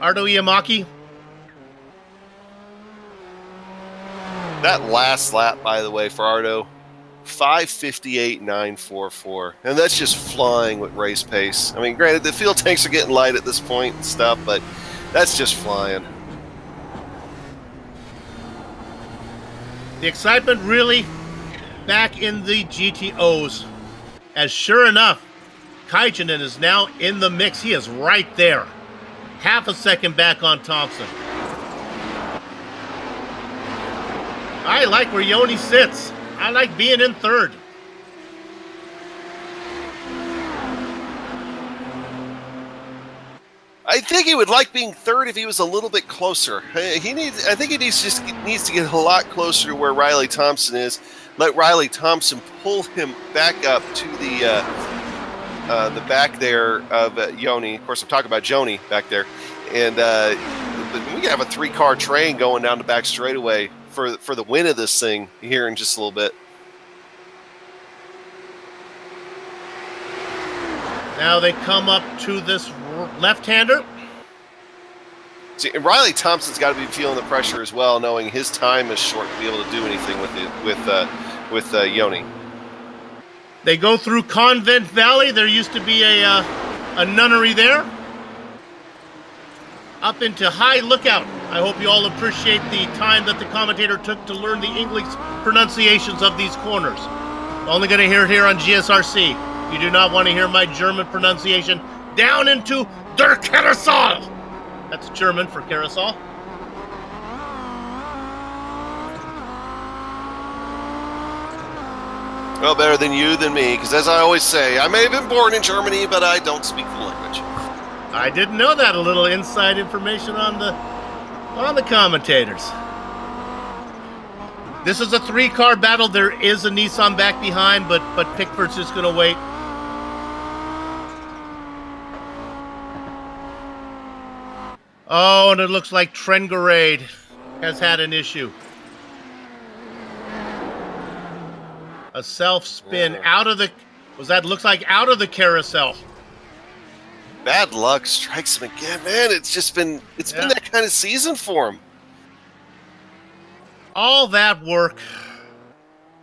Ardo Iamaki. That last lap, by the way, for Ardo, 5:58.944, and that's just flying with race pace. I mean, granted, the fuel tanks are getting light at this point and stuff, but that's just flying. The excitement really back in the GTOs, as sure enough, Kajanen is now in the mix. He is right there, half a second back on Thompson. I like where Joni sits. I like being in third. I think he would like being third if he was a little bit closer. I think he needs to get a lot closer to where Riley Thompson is. Let Riley Thompson pull him back up to the back there of Joni. Of course, I'm talking about Joni back there, and we can have a 3-car train going down the back straightaway for the win of this thing here in just a little bit. Now they come up to this left-hander. See, and Riley Thompson's got to be feeling the pressure as well, knowing his time is short to be able to do anything with Joni. They go through Convent Valley. There used to be a nunnery there. Up into High Lookout. I hope you all appreciate the time that the commentator took to learn the English pronunciations of these corners. Only going to hear it here on GSRC. You do not want to hear my German pronunciation. Down into Der Carousel. That's German for carousel. Well, better than you than me, because as I always say, I may have been born in Germany, but I don't speak the language. I didn't know that. A little inside information on the commentators. This is a 3-car battle. There is a Nissan back behind, but Pickford's just going to wait. Oh, and it looks like Trengarade has had an issue. A self-spin out of the... looks like out of the carousel. Bad luck strikes him again, man. It's been that kind of season for him. All that work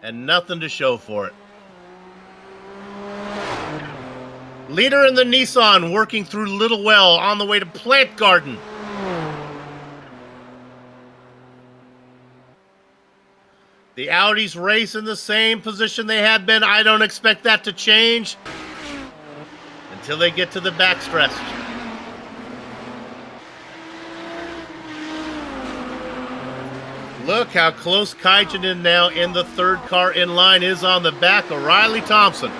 and nothing to show for it. Leader in the Nissan working through Littlewell on the way to Plant Garden. The Audis race in the same position they had been. I don't expect that to change until they get to the backstretch. Look how close Kaijinen now in the third car in line is on the back of Riley Thompson.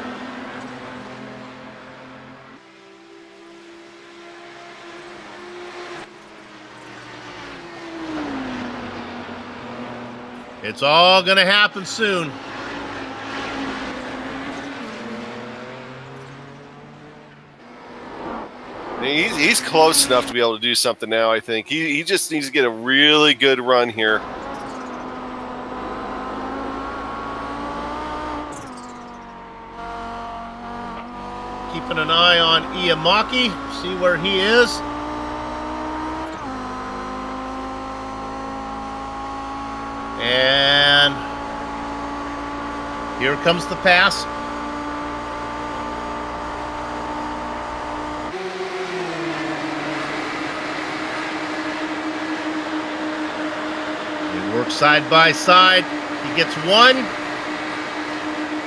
It's all going to happen soon. He's close enough to be able to do something now, I think. He just needs to get a really good run here. Keeping an eye on Iamaki, see where he is. And here comes the pass. They work side by side. He gets one.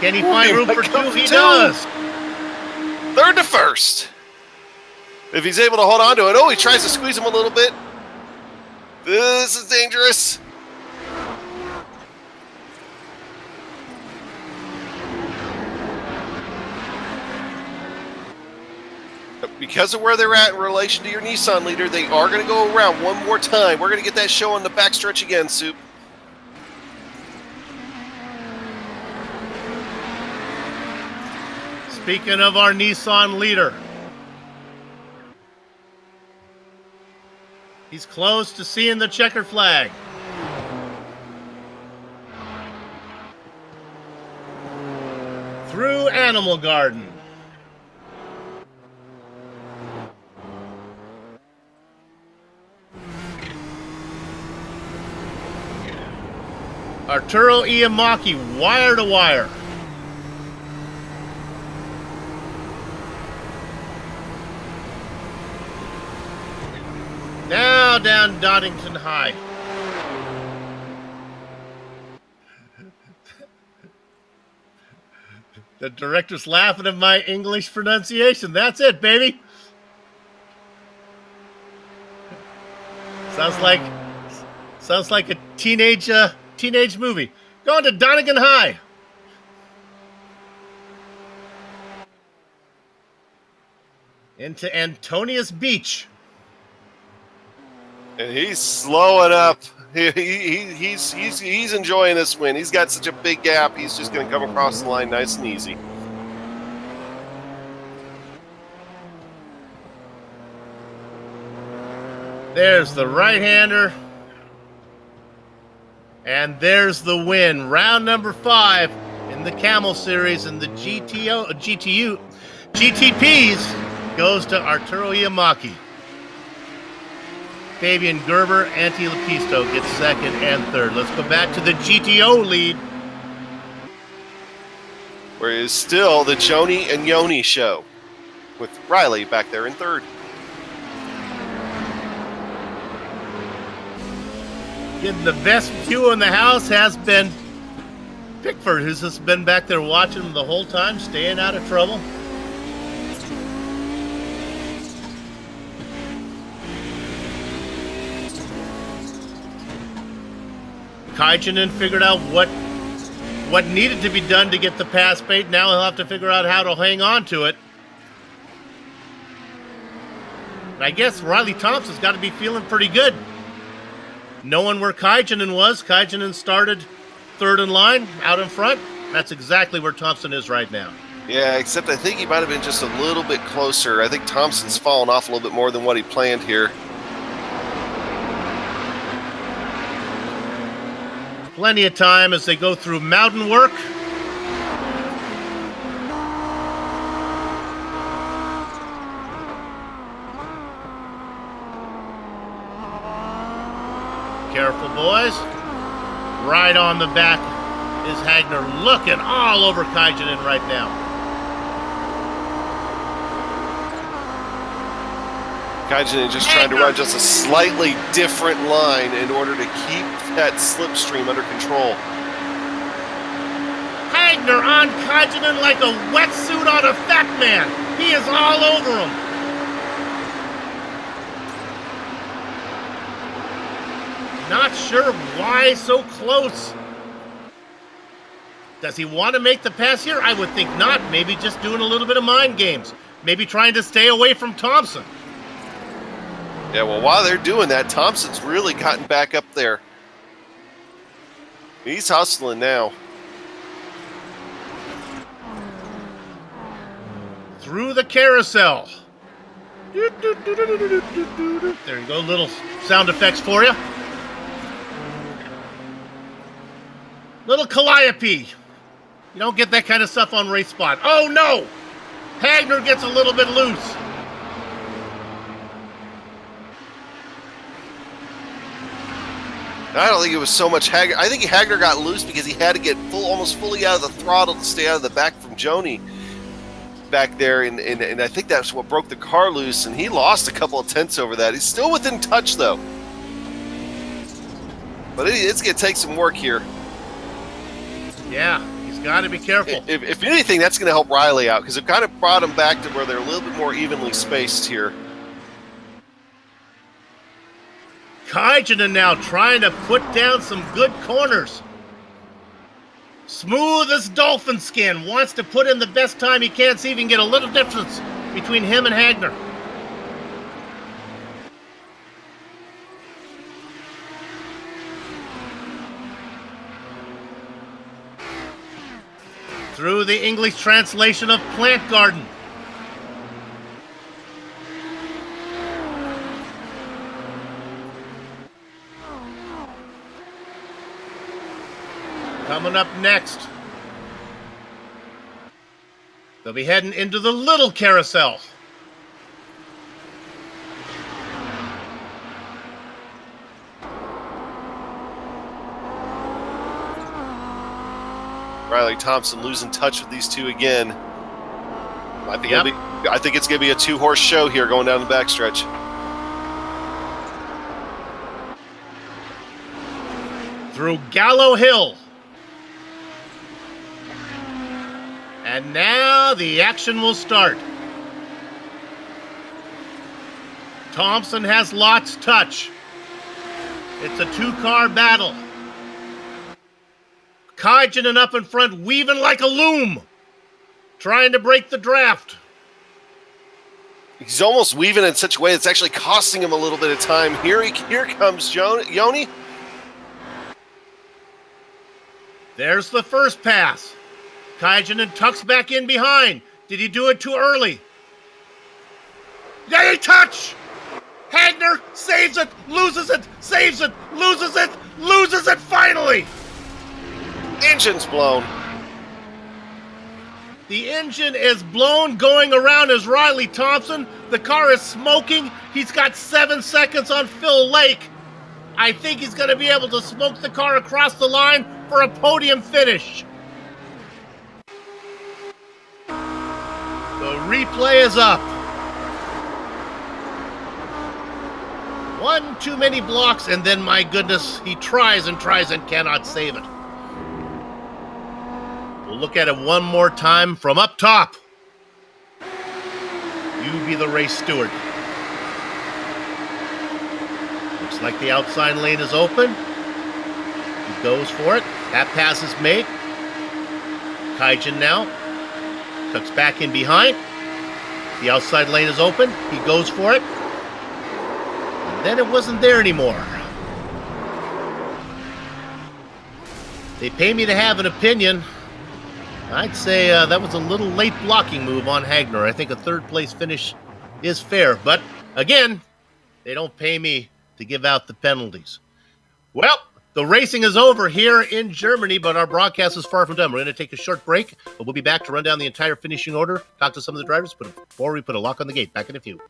Can he find room for two? He does. Third to first. If he's able to hold on to it. Oh, he tries to squeeze him a little bit. This is dangerous. Because of where they're at in relation to your Nissan leader, they are going to go around one more time. We're going to get that show on the backstretch again, Soup. Speaking of our Nissan leader, he's close to seeing the checker flag. Through Animal Garden. Arturo Iamaki, wire to wire. Now down Doddington High. The director's laughing at my English pronunciation. That's it, baby. Sounds like a teenage movie. Going to Donegan High. Into Antonius Beach. And he's slowing up. He's enjoying this win. He's got such a big gap. He's just going to come across the line nice and easy. There's the right-hander. And there's the win. Round number 5 in the Kamel Series and the GTPs goes to Arturo Iamaki. Fabian Gerber, Antti Lepisto gets second and third. Let's go back to the GTO lead. Where is still the Joni and Yoni show with Riley back there in third. Getting the best view in the house has been Pickford, who's just been back there watching them the whole time, staying out of trouble. Kaijinen figured out what needed to be done to get the pass bait. Now he'll have to figure out how to hang on to it. And I guess Riley Thompson's got to be feeling pretty good. Knowing where Kaijinen was, Kaijinen started third in line, out in front. That's exactly where Thompson is right now. Yeah, except I think he might have been just a little bit closer. I think Thompson's fallen off a little bit more than what he planned here. Plenty of time as they go through mountain work. Careful, boys. Right on the back is Hagner, looking all over Kajanen right now. Kajanen just trying to run just a slightly different line in order to keep that slipstream under control. Hagner on Kajanen like a wetsuit on a fat man. He is all over him. Not sure why so close. Does he want to make the pass here? I would think not. Maybe just doing a little bit of mind games. Maybe trying to stay away from Thompson. Yeah, well, while they're doing that, Thompson's really gotten back up there. He's hustling now. Through the carousel. There you go, little sound effects for you. Little calliope. You don't get that kind of stuff on Race Spot. Oh no! Hagner gets a little bit loose. I don't think it was so much Hagner. I think Hagner got loose because he had to get almost fully out of the throttle to stay out of the back from Joni back there, and I think that's what broke the car loose, and he lost a couple of tenths over that. He's still within touch, though. But it's going to take some work here. Yeah, he's got to be careful. If anything, that's going to help Riley out, because it kind of brought him back to where they're a little bit more evenly spaced here. Kajanen now trying to put down some good corners. Smooth as dolphin skin. Wants to put in the best time he can, see if he can get a little difference between him and Hagner. Through the English translation of plant garden. Coming up next, they'll be heading into the little carousel. Riley Thompson losing touch with these two again. I think it's going to be a two-horse show here going down the backstretch. Through Gallow Hill. And now the action will start. Thompson has Lott's touch. It's a two-car battle. Kajanen up in front, weaving like a loom, trying to break the draft. He's almost weaving in such a way that's actually costing him a little bit of time. Here comes Joni. There's the first pass. Kajanen tucks back in behind. Did he do it too early? They touch! Hagner saves it, loses it, saves it, loses it, loses it finally! Engine's blown. The engine is blown going around as Riley Thompson. The car is smoking. He's got 7 seconds on Phil Lake. I think he's going to be able to smoke the car across the line for a podium finish. The replay is up. One too many blocks, and then, my goodness, he tries and tries and cannot save it. We'll look at it one more time from up top. You be the race steward. Looks like the outside lane is open. He goes for it. That pass is made. Kajanen now tucks back in behind. The outside lane is open. He goes for it. And then it wasn't there anymore. They pay me to have an opinion. I'd say that was a little late blocking move on Hagner. I think a third place finish is fair. But again, they don't pay me to give out the penalties. Well, The racing is over here in Germany, but our broadcast is far from done. We're going to take a short break, but we'll be back to run down the entire finishing order, talk to some of the drivers, but before we put a lock on the gate. Back in a few.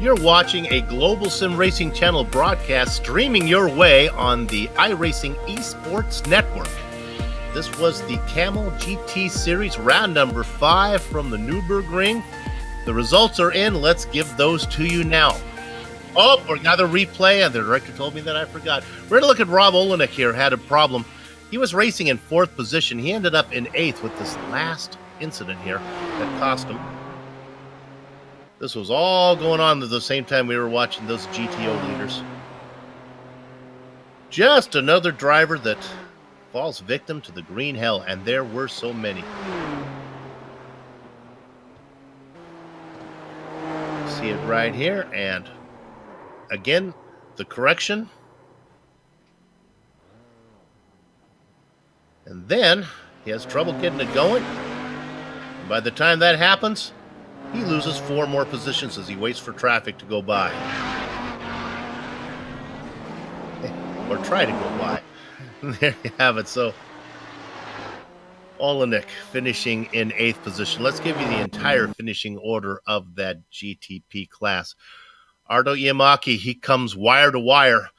You're watching a Global Sim Racing Channel broadcast streaming your way on the iRacing Esports Network. This was the Kamel GT Series, round number 5 from the Nürburgring. The results are in. Let's give those to you now. Oh, we're got a replay, and the director told me that I forgot. We're going to look at Rob Olenek here, had a problem. He was racing in 4th position. He ended up in 8th with this last incident here that cost him. This was all going on at the same time we were watching those GTO leaders. Just another driver that falls victim to the green hell, and there were so many. See it right here, and again, the correction. And then he has trouble getting it going. And by the time that happens, he loses 4 more positions as he waits for traffic to go by. Or try to go by. There you have it. So, Olenek finishing in 8th position. Let's give you the entire finishing order of that GTP class. Ardo Yamaki, he comes wire to wire.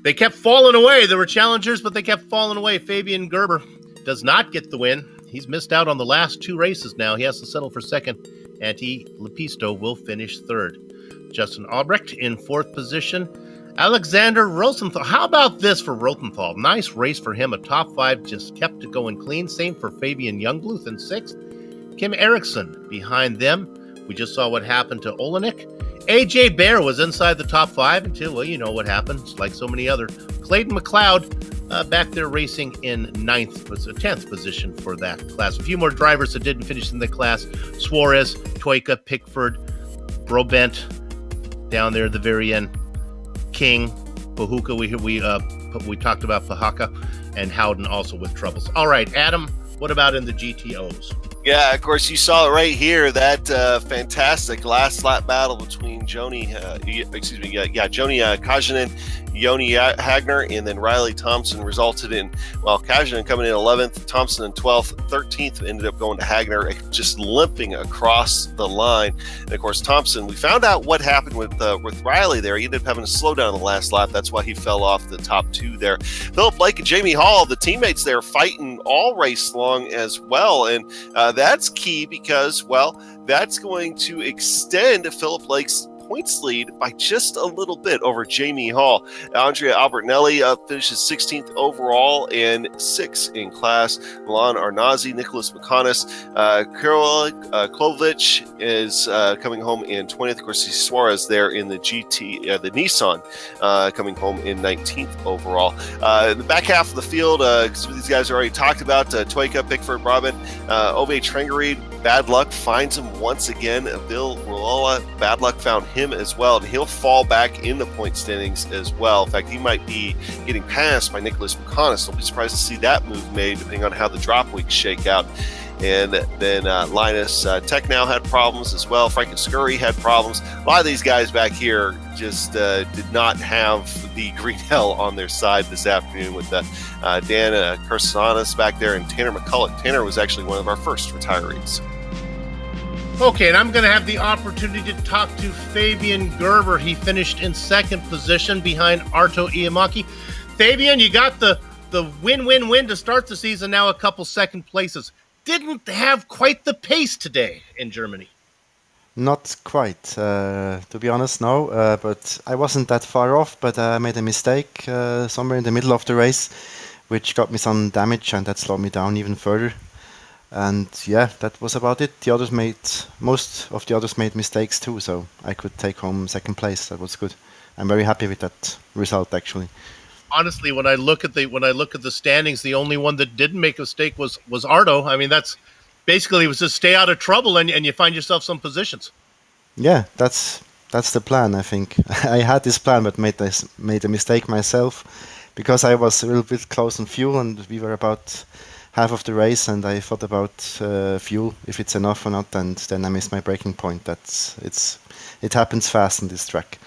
They kept falling away. There were challengers, but they kept falling away. Fabian Gerber does not get the win. He's missed out on the last 2 races now. He has to settle for 2nd. Antti Lepisto will finish 3rd. Justin Albrecht in 4th position. Alexander Rosenthal. How about this for Rosenthal? Nice race for him. A top 5, just kept it going clean. Same for Fabian Youngbluth in 6th. Kim Eriksson behind them. We just saw what happened to Olenek. AJ Bear was inside the top 5 until, well, you know what happens, like so many other. Clayton McLeod back there racing in 9th, was a 10th position for that class. A few more drivers that didn't finish in the class. Suarez, Toyka, Pickford, Brobent, down there at the very end. King, Pahuka, we talked about Pahaka, and Howden also with troubles. All right, Adam, what about in the GTOs? Yeah, of course, you saw it right here. That fantastic last lap battle between Joni Kajanen, Yoni Hagner, and then Riley Thompson resulted in, well, Kajanen coming in 11th, Thompson in 12th, 13th ended up going to Hagner, just limping across the line. And of course, Thompson, we found out what happened with Riley there. He ended up having to slow down the last lap. That's why he fell off the top two there. Philip Blake and Jamie Hall, the teammates there, fighting all race long as well. And that's key because, well, that's going to extend Philip Blake's points lead by just a little bit over Jamie Hall. Andrea Albertinelli finishes 16th overall and 6th in class. Milan Arnazi, Nicholas McConis, Karol Klovich is coming home in 20th. Of course, Suarez there in the the Nissan, coming home in 19th overall. In the back half of the field, some of these guys are already talked about. Toika, Pickford, Brabant, Ove Trengereid, bad luck finds him once again. Bill Rulola, bad luck found him as well, and he'll fall back in the point standings as well. In fact, he might be getting passed by Nicholas McConis. Don't be surprised to see that move made, depending on how the drop weeks shake out. And then Linus Technow had problems as well. Frank and Scurry had problems. A lot of these guys back here just did not have the green hell on their side this afternoon with Dan Kersanis back there and Tanner McCulloch. Tanner was actually one of our first retirees. Okay, and I'm going to have the opportunity to talk to Fabian Gerber. He finished in second position behind Arto Iamaki. Fabian, you got the win-win-win to start the season, now a couple second places. Didn't have quite the pace today in Germany. Not quite, to be honest, no. But I wasn't that far off, but I made a mistake somewhere in the middle of the race, which got me some damage, and that slowed me down even further. And yeah, that was about it. Most of the others made mistakes too, so I could take home second place. That was good. I'm very happy with that result, actually. Honestly, when I look at the standings, the only one that didn't make a mistake was Arto. I mean, that's basically, it was just stay out of trouble and you find yourself some positions. Yeah, that's the plan, I think. I had this plan, but made a mistake myself because I was a little bit close on fuel, and we were about half of the race, and I thought about fuel, if it's enough or not, and then I missed my braking point. It happens fast on this track.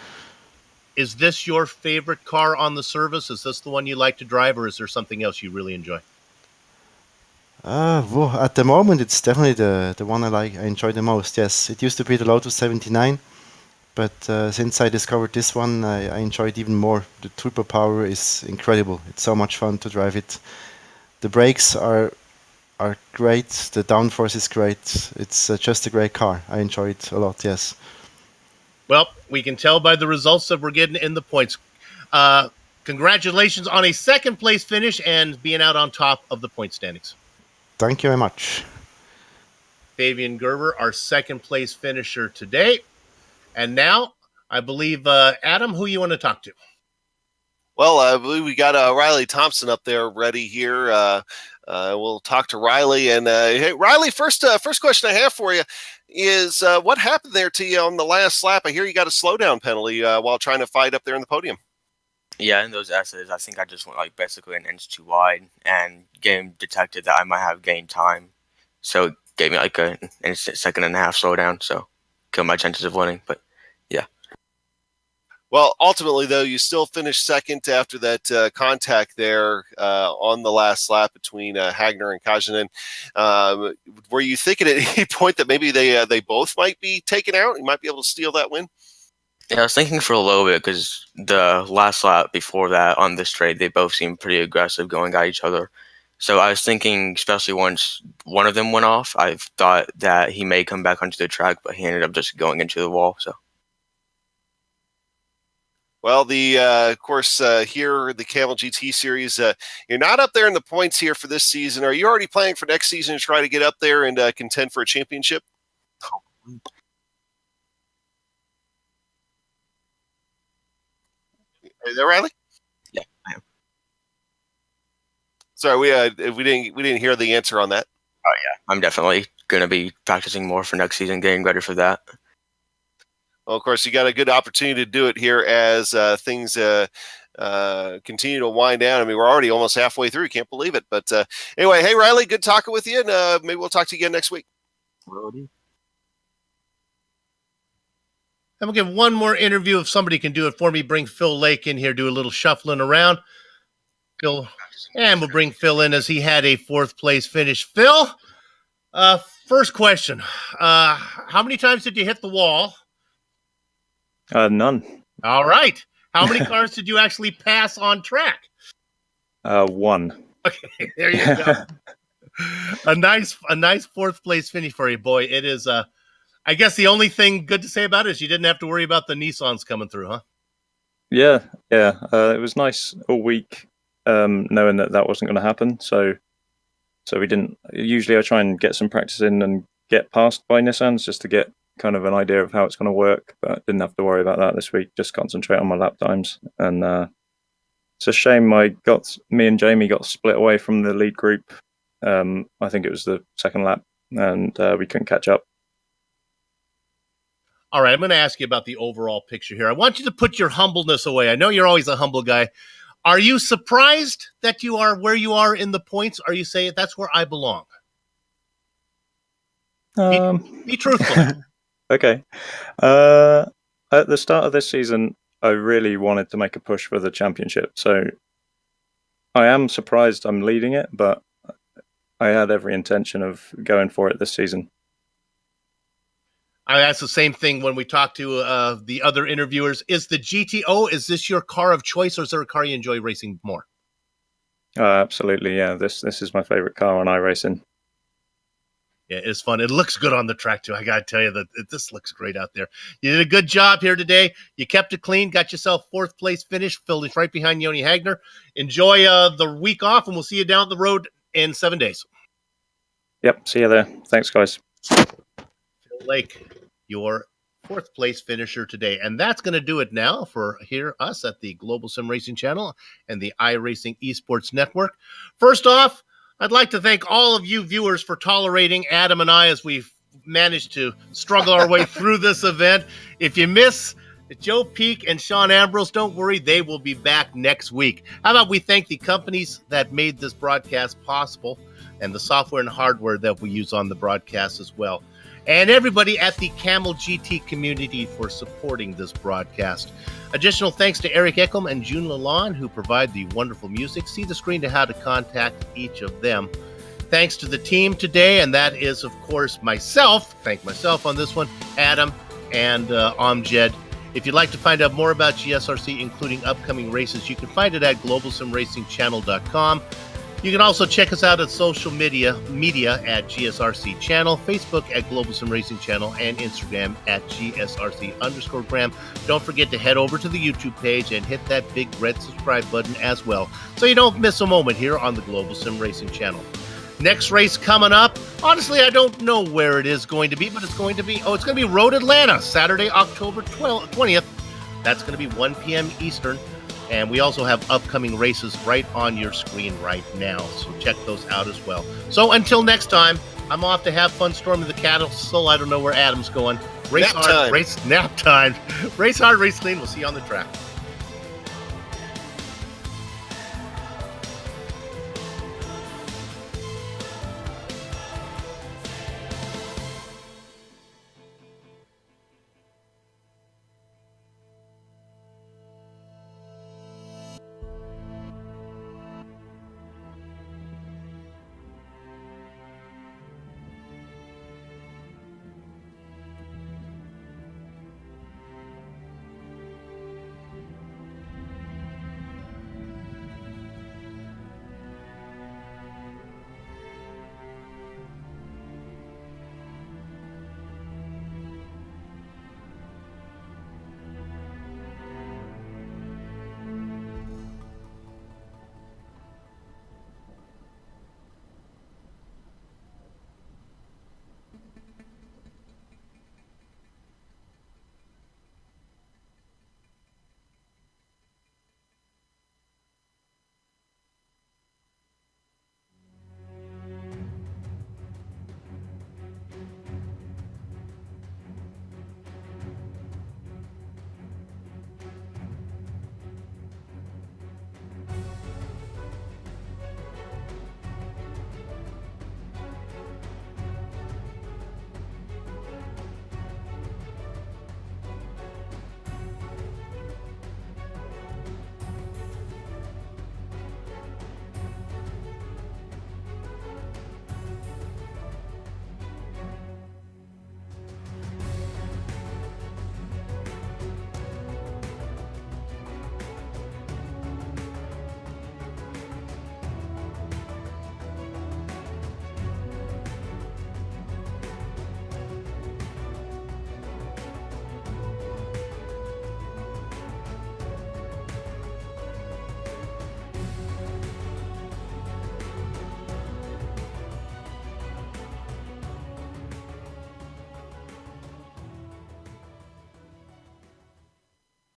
Is this your favorite car on the service? Is this the one you like to drive, or is there something else you really enjoy? Well, at the moment, it's definitely the one I enjoy the most. Yes, it used to be the Lotus 79, but since I discovered this one, I enjoy it even more. The turbo power is incredible. It's so much fun to drive it. The brakes are great. The downforce is great. It's just a great car. I enjoy it a lot. Yes. Well, we can tell by the results that we're getting in the points. Congratulations on a second place finish and being out on top of the point standings. Thank you very much. Fabian Gerber, our second place finisher today. And now, I believe, Adam, who you want to talk to? Well, I believe we got Riley Thompson up there ready here. We'll talk to Riley. And hey, Riley, first question I have for you is what happened there to you on the last lap? I hear you got a slowdown penalty while trying to fight up there in the podium. Yeah, in those S's, I think I just went like basically an inch too wide, and game detected that I might have gained time, so it gave me like an instant second and a half slowdown, so killed my chances of winning. But yeah. Well, ultimately, though, you still finished second after that contact there on the last lap between Hagner and Kajanen. Were you thinking at any point that maybe they both might be taken out? You might be able to steal that win? Yeah, I was thinking for a little bit because the last lap before that on this straight, they both seemed pretty aggressive going at each other. So I was thinking, especially once one of them went off, I thought that he may come back onto the track, but he ended up just going into the wall. So. Well, of course, here, the Kamel GT Series, you're not up there in the points here for this season. Are you already planning for next season to try to get up there and contend for a championship? Are there, Riley? Yeah, I am. Sorry, we didn't hear the answer on that. Oh yeah, I'm definitely going to be practicing more for next season, getting ready for that. Well, of course, you got a good opportunity to do it here as things continue to wind down. I mean, we're already almost halfway through. Can't believe it. But anyway, hey, Riley, good talking with you. And maybe we'll talk to you again next week. And we'll give one more interview if somebody can do it for me. Bring Phil Lake in here, do a little shuffling around. Phil, and we'll bring Phil in as he had a 4th place finish. Phil, first question. How many times did you hit the wall? None. All right. How many cars did you actually pass on track? 1. Okay, there you go. a nice 4th place finish for you, boy. It is. I guess the only thing good to say about it is you didn't have to worry about the Nissans coming through, huh? Yeah. It was nice all week, knowing that wasn't going to happen. So we didn't. Usually, I try and get some practice in and get passed by Nissans just to get kind of an idea of how it's going to work, but didn't have to worry about that this week. Just concentrate on my lap times. And it's a shame me and Jamie got split away from the lead group. I think it was the 2nd lap, and we couldn't catch up. All right, I'm going to ask you about the overall picture here. I want you to put your humbleness away. I know you're always a humble guy. Are you surprised that you are where you are in the points? Or are you saying that's where I belong? Be truthful. Okay. At the start of this season, I really wanted to make a push for the championship. So I am surprised I'm leading it, but I had every intention of going for it this season. I asked the same thing when we talked to the other interviewers. Is the GTO, is this your car of choice, or is there a car you enjoy racing more? Absolutely, yeah. This is my favorite car on iRacing. Yeah, it's fun. It looks good on the track, too. I got to tell you that this looks great out there. You did a good job here today. You kept it clean, got yourself 4th place finish, filled right behind Yoni Hagner. Enjoy the week off, and we'll see you down the road in 7 days. Yep, see you there. Thanks, guys. Phil Lake, your 4th place finisher today. And that's going to do it now for us at the Global Sim Racing Channel and the iRacing Esports Network. First off, I'd like to thank all of you viewers for tolerating Adam and I as we've managed to struggle our way through this event. If you miss Joe Peak and Sean Ambrose, don't worry, they will be back next week. How about we thank the companies that made this broadcast possible and the software and hardware that we use on the broadcast as well. And everybody at the Kamel GT community for supporting this broadcast. Additional thanks to Eric Eckelm and June Lalonde, who provide the wonderful music. See the screen to how to contact each of them. Thanks to the team today, and that is, of course, myself. Thank myself on this one, Adam and Amjed. If you'd like to find out more about GSRC, including upcoming races, you can find it at globalsimracingchannel.com. You can also check us out at social media at GSRC Channel, Facebook at Global Sim Racing Channel, and Instagram at GSRC_gram. Don't forget to head over to the YouTube page and hit that big red subscribe button as well, so you don't miss a moment here on the Global Sim Racing Channel. Next race coming up. Honestly, I don't know where it is going to be, but it's going to be Road Atlanta, Saturday, October 20th. That's going to be 1 p.m. Eastern. And we also have upcoming races right on your screen right now. So check those out as well. So until next time, I'm off to have fun storming the castle. I don't know where Adam's going. Race hard, race nap time. Race hard, race clean. We'll see you on the track.